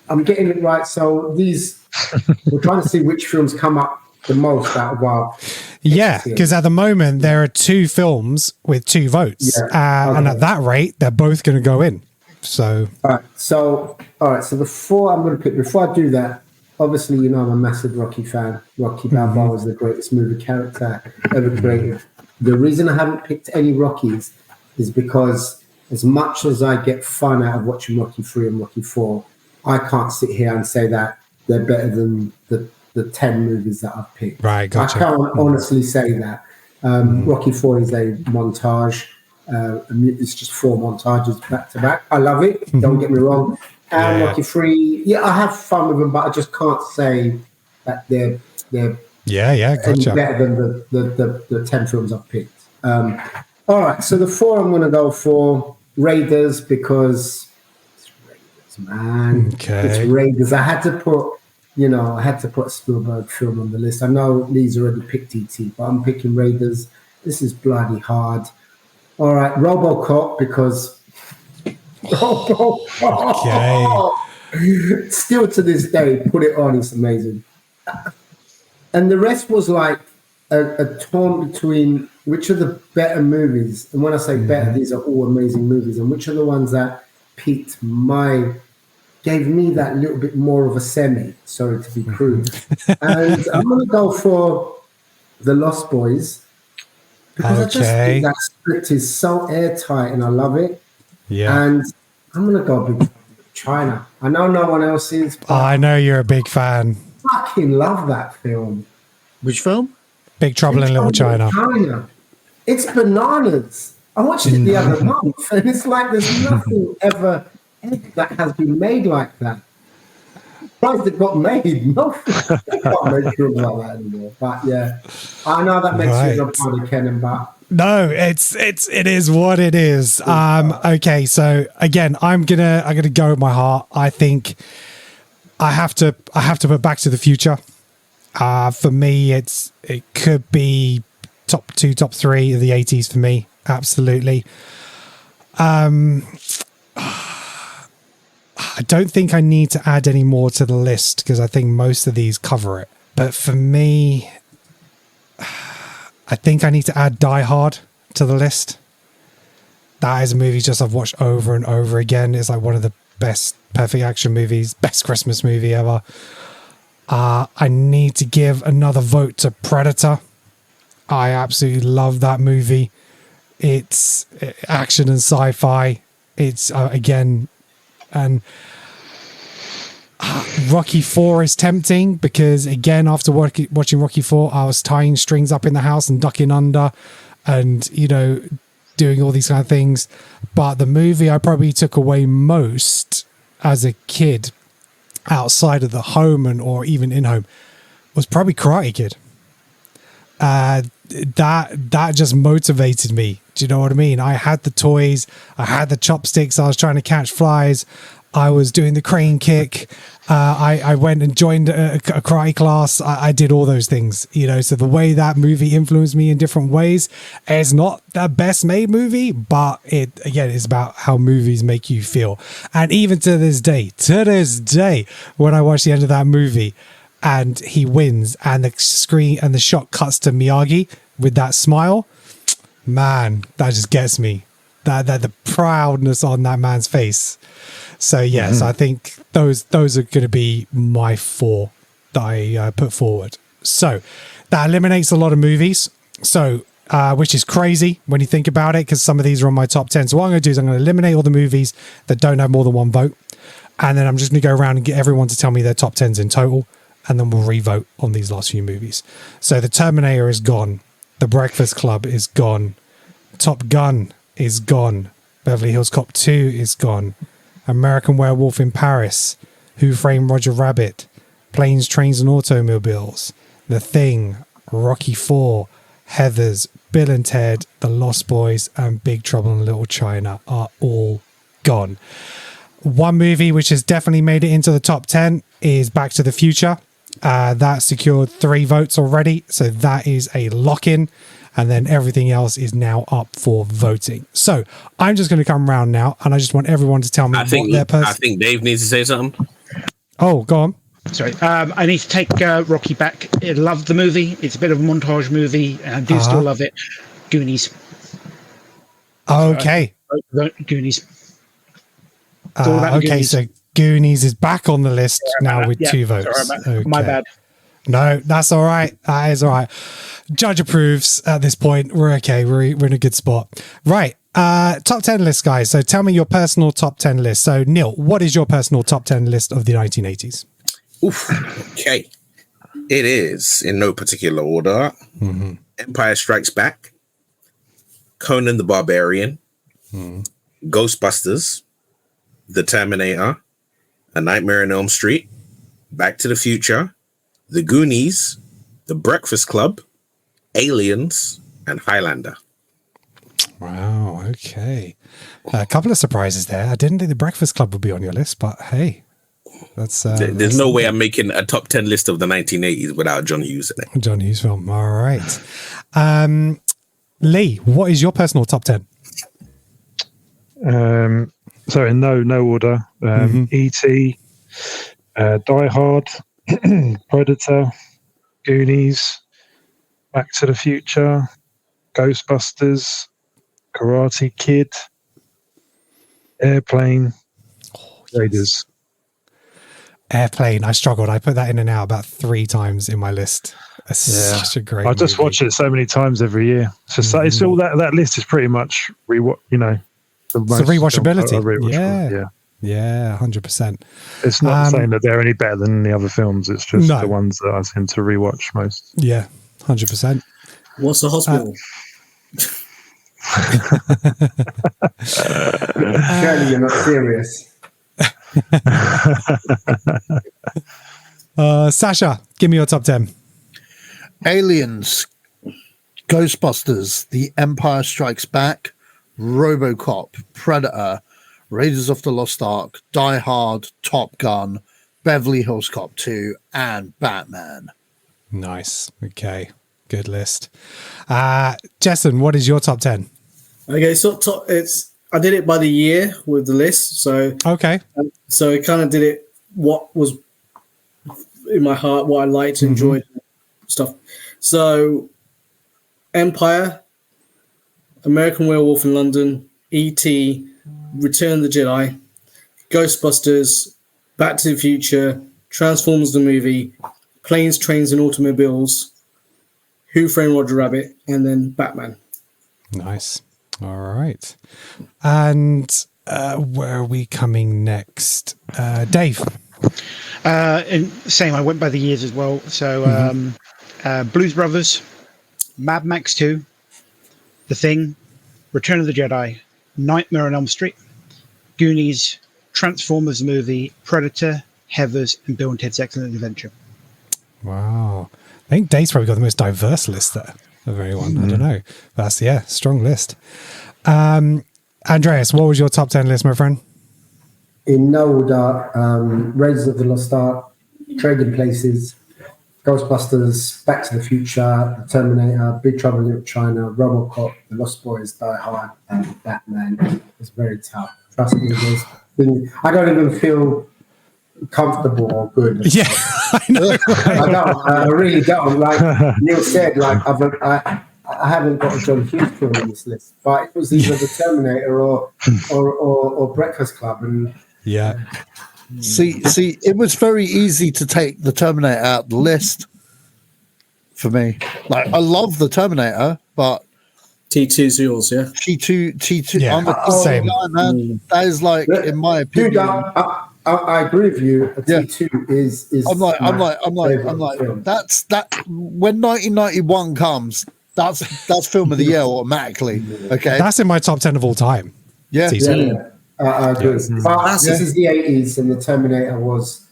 I'm getting it right. So we're trying to see which films come up the most out of our. Yeah, because at the moment there are 2 films with 2 votes, and at that rate, they're both going to go in. So, all right. So the 4 I'm going to pick. Before I do that, obviously, you know I'm a massive Rocky fan. Rocky Balboa is the greatest movie character ever created. The reason I haven't picked any Rockies is because, as much as I get fun out of watching Rocky 3 and Rocky 4, I can't sit here and say that they're better than the 10 movies that I've picked. Right, gotcha. I can't honestly say that. Rocky 4 is a montage. It's just 4 montages back to back. I love it. Don't get me wrong. And Yeah. Rocky 3, I have fun with them, but I just can't say that they're yeah, any gotcha. better than the 10 films I've picked. All right, so the 4 I'm going to go for Raiders because it's Raiders, man. Okay. It's Raiders. I had to put a Spielberg film on the list. I know Lee's already picked E.T., but I'm picking Raiders. This is bloody hard. All right, RoboCop because RoboCop. Still to this day, put it on. It's amazing. And the rest was like a torn between which are the better movies. And when I say better, these are all amazing movies. And which are the ones that gave me that little bit more of a semi, sorry to be crude. And I'm going to go for The Lost Boys because I just think that script is so airtight and I love it. Yeah. And I'm going to go Big China. I know no one else is, but I know you're a big fan. I fucking love that film. Which film? Big Trouble in Little China. It's bananas. I watched it the other month, and it's like there's nothing ever that has been made like that. Surprised it got made. Nothing. They can't make films like that anymore. But yeah, I know that makes you a part of Kenan, but no, it is what it is. Okay, so again, I'm gonna go with my heart. I think I have to put Back to the Future. For me, it could be top 2, top 3 of the 80s for me. Absolutely. I don't think I need to add any more to the list because I think most of these cover it. But for me, I think I need to add Die Hard to the list. That is a movie just I've watched over and over again. It's like one of the best perfect action movies, best Christmas movie ever. I need to give another vote to Predator. I absolutely love that movie. It's action and sci-fi. It's again, and Rocky 4 is tempting because again, after watching Rocky 4, I was tying strings up in the house and ducking under, and doing all these kind of things. But the movie I probably took away most as a kid, outside of the home or even in home, was probably Karate Kid. that just motivated me. Do you know what I mean? I had the toys, I had the chopsticks, I was trying to catch flies, I was doing the crane kick, I went and joined a karate class. I did all those things, you know. So the way that movie influenced me in different ways, it's not the best made movie, but it again is about how movies make you feel. And even to this day, when I watch the end of that movie and he wins and the screen and the shot cuts to Miyagi with that smile, man, that just gets me. That the proudness on that man's face. So yes, I think those are going to be my 4 that I put forward. So that eliminates a lot of movies. So which is crazy when you think about it, because some of these are on my top 10. So what I'm going to do is I'm going to eliminate all the movies that don't have more than 1 vote, and then I'm just going to go around and get everyone to tell me their top 10s in total, and then we'll re-vote on these last few movies. So The Terminator is gone. The Breakfast Club is gone. Top Gun is gone. Beverly Hills Cop 2 is gone. American Werewolf in Paris, Who Framed Roger Rabbit, Planes, Trains and Automobiles, The Thing, Rocky IV, Heathers, Bill and Ted, The Lost Boys, and Big Trouble in Little China are all gone. One movie which has definitely made it into the top 10 is Back to the Future. That secured 3 votes already, so that is a lock-in. And then everything else is now up for voting. So I'm just going to come around now, and I just want everyone to tell me I think Dave needs to say something. Oh, go on. Sorry, I need to take Rocky back. I love the movie. It's a bit of a montage movie, and I do still love it. Goonies. Okay. Goonies. Okay, Goonies. so Goonies is back on the list now with 2 votes. Okay. My bad. No, that's all right. That is all right. Judge approves at this point. We're okay. We're in a good spot. Right. Top 10 list, guys. So tell me your personal top 10 list. So, Neil, what is your personal top 10 list of the 1980s? Oof. Okay. It is, in no particular order, Empire Strikes Back, Conan the Barbarian, Ghostbusters, The Terminator, A Nightmare on Elm Street, Back to the Future, The Goonies, The Breakfast Club, Aliens, and Highlander. Wow, okay. A couple of surprises there. I didn't think The Breakfast Club would be on your list, but hey, that's... There's no way I'm making a top 10 list of the 1980s without John Hughes in it. John Hughes film. All right. Lee, what is your personal top 10? So in no order, E.T., Die Hard, Predator, Goonies, Back to the Future, Ghostbusters, Karate Kid, Airplane, Raiders. Airplane. I struggled. I put that in and out about 3 times in my list. It's such a great I just movie. watch it so many times every year. It's just it's all that list is pretty much the rewatchability. Yeah, 100%. It's not saying that they're any better than the other films. It's just the ones that I tend to rewatch most. Yeah, 100%. What's the hospital? Surely you're not serious. Sasha, give me your top 10. Aliens, Ghostbusters, The Empire Strikes Back, RoboCop, Predator, Raiders of the Lost Ark, Die Hard, Top Gun, Beverly Hills Cop 2, and Batman. Nice. Okay. Good list. Jason, what is your top 10? Okay, so I did it by the year with the list. So okay. So I kind of did it what was in my heart, what I liked, enjoyed, stuff. So Empire, American Werewolf in London, E.T., Return of the Jedi, Ghostbusters, Back to the Future, Transformers the movie, Planes, Trains and Automobiles, Who Framed Roger Rabbit, and then Batman. Nice. All right. And where are we coming next? Dave? Same, I went by the years as well. So Blues Brothers, Mad Max 2, The Thing, Return of the Jedi, Nightmare on Elm Street, Goonies, Transformers the movie, Predator, Heathers, and Bill and Ted's Excellent Adventure. Wow. think Dave's probably got the most diverse list there of anyone. I don't know. That's strong list. Andreas, what was your top 10 list, my friend? In no order, Raiders of the Lost Ark, Trading Places, Ghostbusters, Back to the Future, The Terminator, Big Trouble in Little China, RoboCop, The Lost Boys, Die Hard, and Batman. It's very tough. Trust me, I don't even feel comfortable or good. Yeah, I know. I really don't. Like Neil said, like I haven't got a John Hughes film on this list, but it was either The Terminator or Breakfast Club, and yeah. See, it was very easy to take the Terminator out the list for me. Like, I love the Terminator, but T2's yours, yeah. T2. Yeah, I'm the same. guy, man. That is like, in my opinion. Dude, I agree with you. T2 is. I'm like. Film. That's that. When 1991 comes, that's film of the year automatically. Okay, That's in my top 10 of all time. yeah. T2. Yeah, I agree. But this is the 80s, and the Terminator was.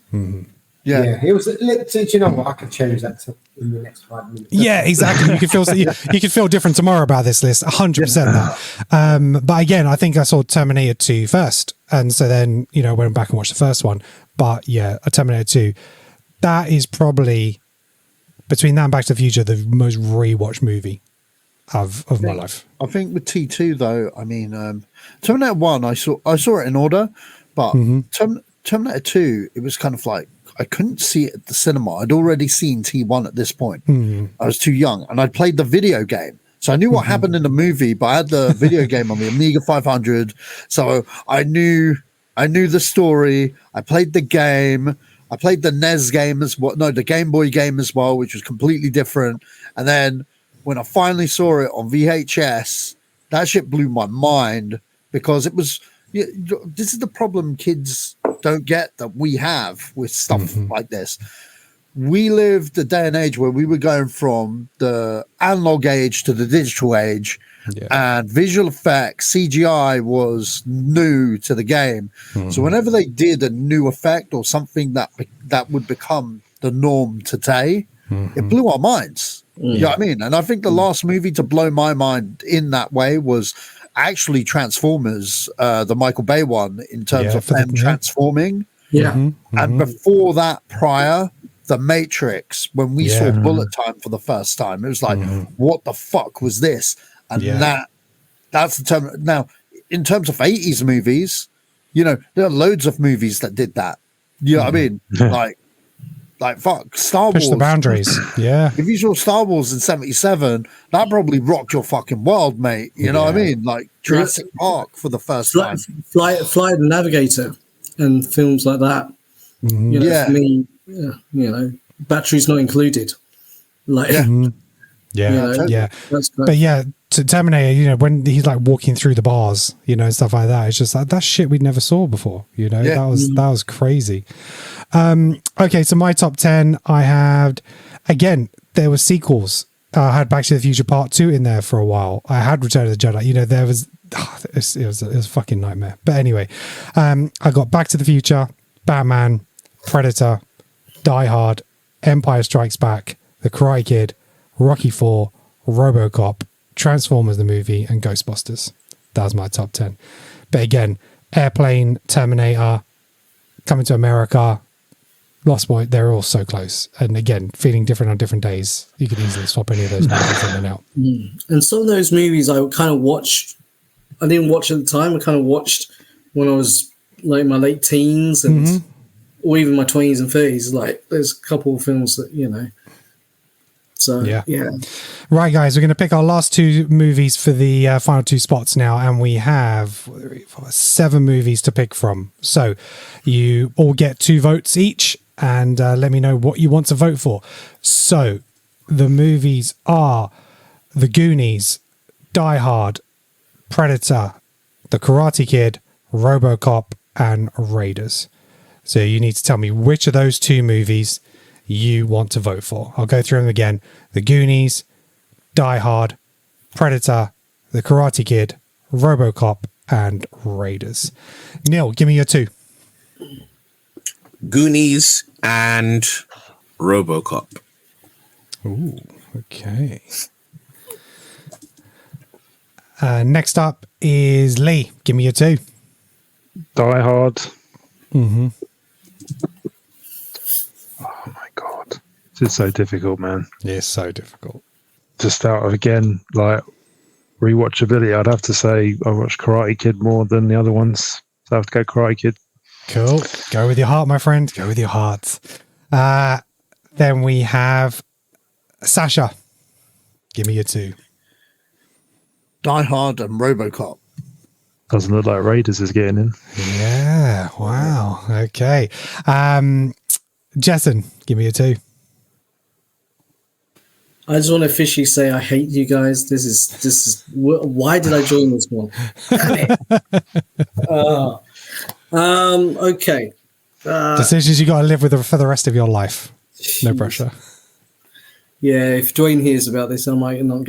Yeah. It was. You know what? I could change that in the next 5 minutes. Yeah, exactly. You could feel different tomorrow about this list, 100%. That. But again, I think I saw Terminator 2 first, and so then went back and watched the first one. But yeah, a Terminator 2, that is probably between that and Back to the Future the most rewatched movie of my life. I think with T2 though, I mean, Terminator 1, I saw it in order, but Terminator 2, it was kind of like I couldn't see it at the cinema. I'd already seen T1 at this point. I was too young, and I'd played the video game. So I knew what happened in the movie, but I had the video game on the Amiga 500. So I knew the story. I played the game. I played the NES game the Game Boy game as well, which was completely different. And then when I finally saw it on VHS, that shit blew my mind because it was. This is the problem kids don't get that we have with stuff like this. We lived a day and age where we were going from the analog age to the digital age, and visual effects, CGI was new to the game. So whenever they did a new effect or something that would become the norm today, it blew our minds. You know what I mean? And I think the last movie to blow my mind in that way was actually Transformers, the Michael Bay one, in terms of them transforming. And before that, prior, The Matrix, when we saw Bullet Time for the first time, it was like, what the fuck was this? And that's the term. Now, in terms of 80s movies, there are loads of movies that did that. You know what I mean? Like fuck, Star Push Wars. the boundaries. Yeah. If you saw Star Wars in 77, that probably rocked your fucking world, mate. You know what I mean? Like Jurassic Park for the first time. Flight and Navigator and films like that. For me, batteries not included. Like, that's great. But yeah, to Terminator, when he's like walking through the bars, and stuff like that, it's just like that's shit we'd never saw before. That was crazy. Okay, so my top 10, I had, again, there were sequels. I had Back to the Future Part 2 in there for a while. I had Return of the Jedi. There was, it was a fucking nightmare. But anyway, I got Back to the Future, Batman, Predator, Die Hard, Empire Strikes Back, The Karate Kid, Rocky IV, RoboCop, Transformers the movie, and Ghostbusters. That was my top 10. But again, Airplane, Terminator, Coming to America, Lost Boy, they're all so close. And again, feeling different on different days. You could easily swap any of those movies in and out. And some of those movies I kind of watched, I didn't watch at the time. I kind of watched when I was like in my late teens and or even my 20s and 30s. Like there's a couple of films that, So, yeah. Right, guys, we're going to pick our last two movies for the final two spots now, and we have 7 movies to pick from. So you all get 2 votes each, and let me know what you want to vote for. So the movies are The Goonies, Die Hard, Predator, The Karate Kid, RoboCop, and Raiders. So you need to tell me which of those 2 movies you want to vote for. I'll go through them again. The Goonies, Die Hard, Predator, The Karate Kid, RoboCop, and Raiders. Neil, give me your 2. Goonies and RoboCop. Ooh, okay. Next up is Lee. Give me your 2. Die Hard. Mm-hmm. Oh my god, it's so difficult, man. It's so difficult. Just out of again, like rewatchability, I'd have to say I watch Karate Kid more than the other ones. So I have to go Karate Kid. Cool. Go with your heart, my friend. Go with your heart. Then we have Sasha. Give me your 2. Die Hard and RoboCop. Doesn't look like Raiders is getting in. Yeah. Wow. Okay. Jason, give me your 2. I just want to officially say I hate you guys. This is why did I join this one? Damn it. Okay. Decisions you got to live with for the rest of your life. No pressure. Yeah, if Dwayne hears about this, I might not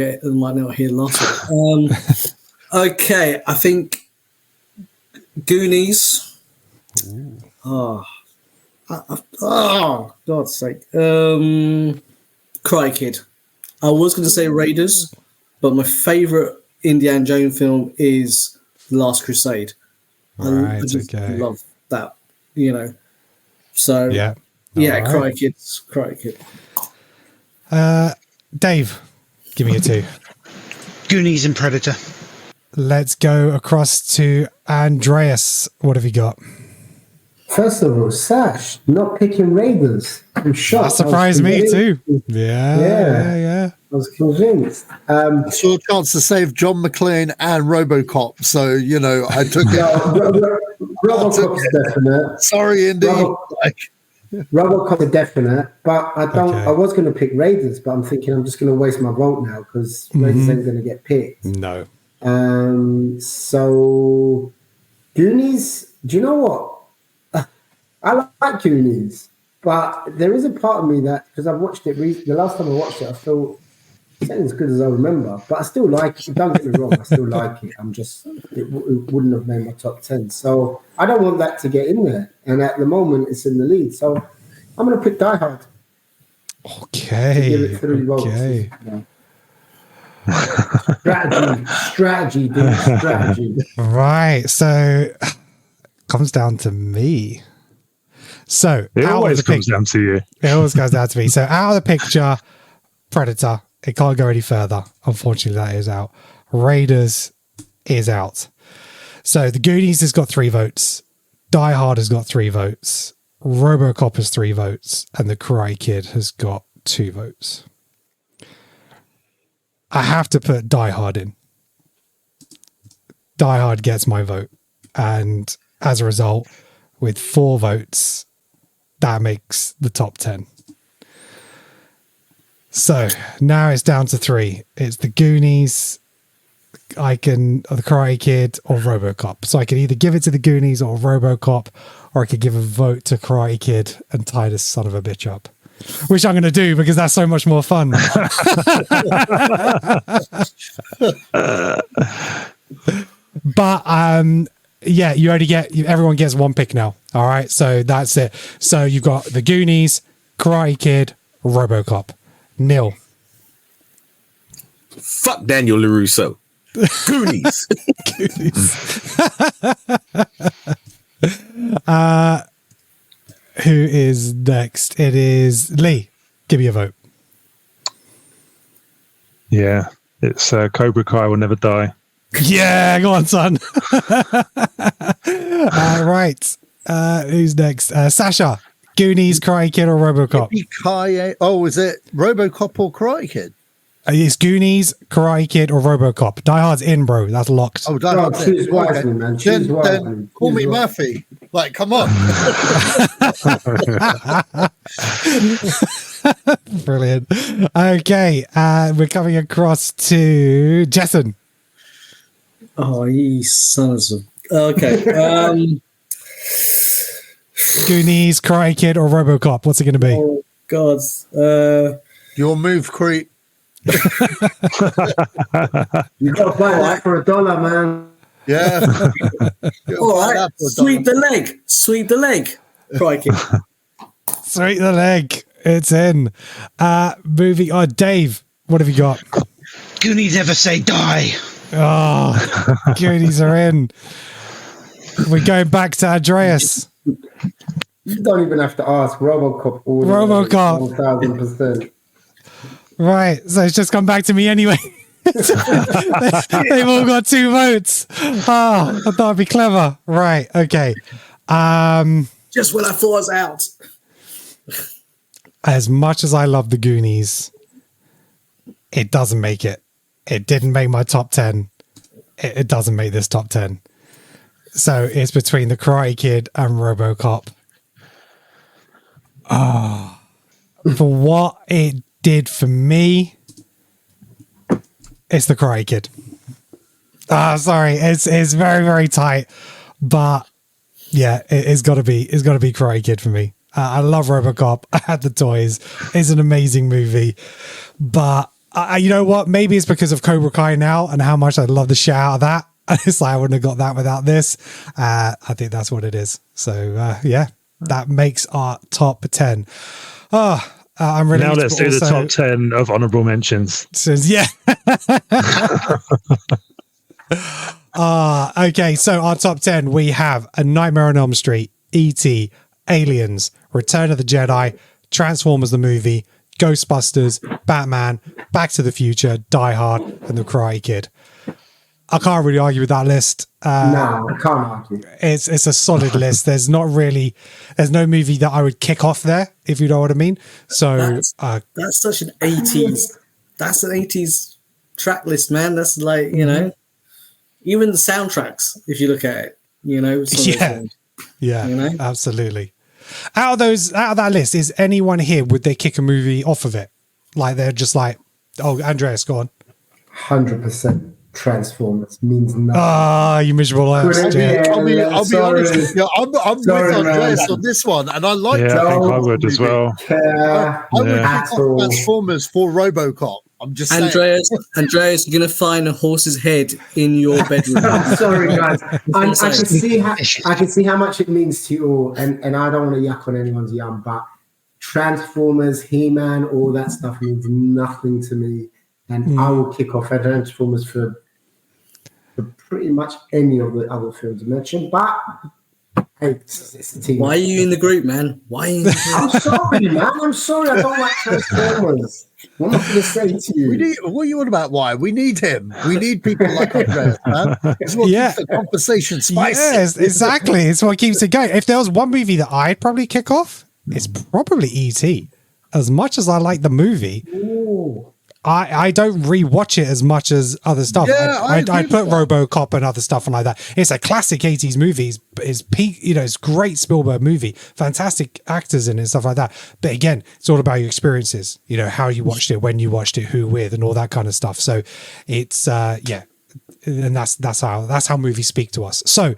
hear last one. Okay, I think Goonies. Oh, God's sake. Karate Kid. I was going to say Raiders, but my favorite Indiana Jones film is The Last Crusade. Right, I just okay. love that, you know. So Yeah. yeah, All right. Karate Kid. Dave, give me your 2. Goonies and Predator. Let's go across to Andreas. What have you got? First of all, Sash not picking Raiders. I'm shocked. That surprised me too. Yeah. I was convinced. I saw a chance to save John McClane and RoboCop, so I took it. RoboCop's definite. Sorry, Indy. RoboCop is definite, but I don't. Okay. I was going to pick Raiders, but I'm thinking I'm just going to waste my vote now because Raiders ain't going to get picked. No. So Goonies. Do you know what? I like Goonies, but there is a part of me that, because I've watched it, the last time I watched it, I felt it's as good as I remember, but I still like it. Don't get me wrong, I still like it. It wouldn't have made my top 10. So I don't want that to get in there. And at the moment, it's in the lead. So I'm going to pick Die Hard. Okay. Give it 3 votes. Okay. Strategy, dude. Strategy. Right. So comes down to me. So It out always of the comes down to you. It always goes down to me. So out of the picture, Predator. It can't go any further. Unfortunately, that is out. Raiders is out. So the Goonies has got 3 votes. Die Hard has got 3 votes. RoboCop has 3 votes. And the Karate Kid has got 2 votes. I have to put Die Hard in. Die Hard gets my vote. And as a result, with 4 votes, that makes the top 10. So now it's down to 3. It's the Goonies, or the Karate Kid, or RoboCop. So I can either give it to the Goonies or RoboCop, or I could give a vote to Karate Kid and tie this son of a bitch up. Which I'm going to do because that's so much more fun. But yeah, everyone gets 1 pick now. All right, so that's it. So you've got the Goonies, Karate Kid, RoboCop. Nil. Fuck Daniel LaRusso. Goonies. Who is next? It is Lee. Give me a vote. Yeah, it's Cobra Kai will never die. Yeah, go on, son. Right. Who's next? Sasha. Goonies, Karate Kid, or RoboCop? Oh, is it RoboCop or Karate Kid? It's Goonies, Karate Kid, or RoboCop. Die Hard's in, bro. That's locked. Oh, Die Hard's choose in. wisely, man. Choose wisely. Then call me Murphy. Like, come on. Brilliant. Okay, we're coming across to Jason. Oh, you sons of... Okay. Goonies, Karate Kid, or RoboCop? What's it going to be? Oh, God. Your move, creep. You got to buy that for $1, man. Yeah. All right. Sweep the leg. Sweep the leg. Crikey. Sweep the leg. It's in. Moving on. Dave, what have you got? Goonies never say die. Oh, Goonies are in. We're going back to Andreas. You don't even have to ask. RoboCop. RoboCop. 1000%. Right. So it's just come back to me anyway. They've all got 2 votes. Oh, I thought it'd be clever. Right. Okay. Just when I thought I was out. As much as I love the Goonies, it doesn't make it. It didn't make my top 10. It doesn't make this top 10. So it's between The Karate Kid and RoboCop. For what it did for me, it's The Karate Kid. Sorry, it's very, very tight, but yeah, it's got to be Karate Kid for me. I love RoboCop. I had the toys. It's an amazing movie, but you know what? Maybe it's because of Cobra Kai now and how much I love the shit out of that. It's like I wouldn't have got that without this. I think that's what it is. So yeah, that makes our top 10. I'm really now let's do the top 10 of honorable mentions. Yeah. Okay, so our top 10, we have A Nightmare on Elm Street, E.T., Aliens, Return of the Jedi, Transformers the movie, Ghostbusters, Batman, Back to the Future, Die Hard, and The Karate Kid. I can't really argue with that list. No, I can't argue. It's a solid list. There's no movie that I would kick off there, if you know what I mean. So that's such an 80s. That's an 80s track list, man. That's like, you know, even the soundtracks, if you look at it, you know. Yeah, you know? Absolutely. Out of that list, is anyone here, would they kick a movie off of it? Like they're just like, oh, Andreas, go on. 100%. Transformers means nothing. You miserable ass. I'll be honest with you. I'm with Andreas on this one, and I like it. I think I would as well. I would pick Transformers for RoboCop. I'm just saying. Andreas, you're gonna find a horse's head in your bedroom. I'm sorry, guys. I can see how much it means to you all, and I don't want to yuck on anyone's yum, but Transformers, He-Man, all that stuff means nothing to me. And I will kick off Transformers for pretty much any of the other films mentioned. But hey, it's a team. Why are you in the group, man? Why are you in the group? I'm sorry, man. I'm sorry. I don't like Transformers. What am I going to say to you? What are you on about? Why? We need him. We need people like Andreas, man. It's what keeps the conversation spicy. Yes, exactly. It's what keeps it going. If there was one movie that I'd probably kick off, it's probably E.T. As much as I like the movie, I don't rewatch it as much as other stuff. Yeah, I put RoboCop and other stuff on like that. It's a classic 80s movie. It's peak, it's great Spielberg movie. Fantastic actors in it and stuff like that. But again, it's all about your experiences. You know, how you watched it, when you watched it, who with, and all that kind of stuff. So it's and that's how movies speak to us. So,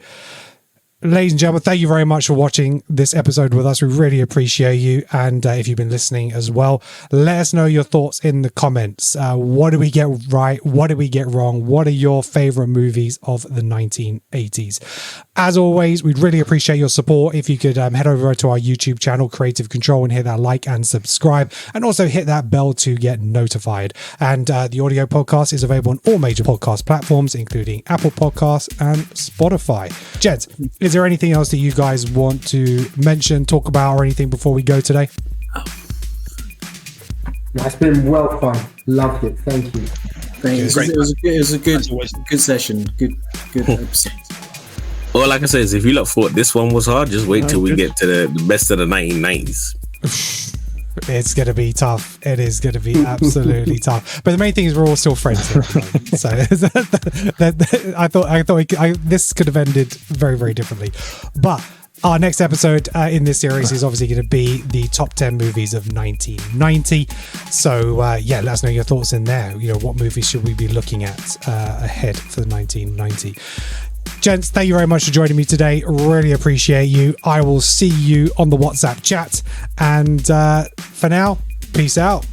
ladies and gentlemen, thank you very much for watching this episode with us. We really appreciate you. And if you've been listening as well, let us know your thoughts in the comments. What did we get right? What did we get wrong? What are your favorite movies of the 1980s? As always, we'd really appreciate your support. If you could head over to our YouTube channel, Creative Control, and hit that like and subscribe, and also hit that bell to get notified. And the audio podcast is available on all major podcast platforms, including Apple Podcasts and Spotify. Gents, is there anything else that you guys want to mention, talk about, or anything before we go today? It's been well fun. Loved it. Thank you. Thanks. It was a good session. Good episode. All I can say is, if you lot thought this one was hard, just wait till we get to the best of the 1990s. It's going to be tough. It is going to be absolutely tough. But the main thing is we're all still friends here. So I thought this could have ended very, very differently. But our next episode in this series is obviously going to be the top 10 movies of 1990. So let us know your thoughts in there. You know, what movies should we be looking at ahead for the 1990? Gents, thank you very much for joining me today. Really appreciate you. I will see you on the WhatsApp chat. And for now, peace out.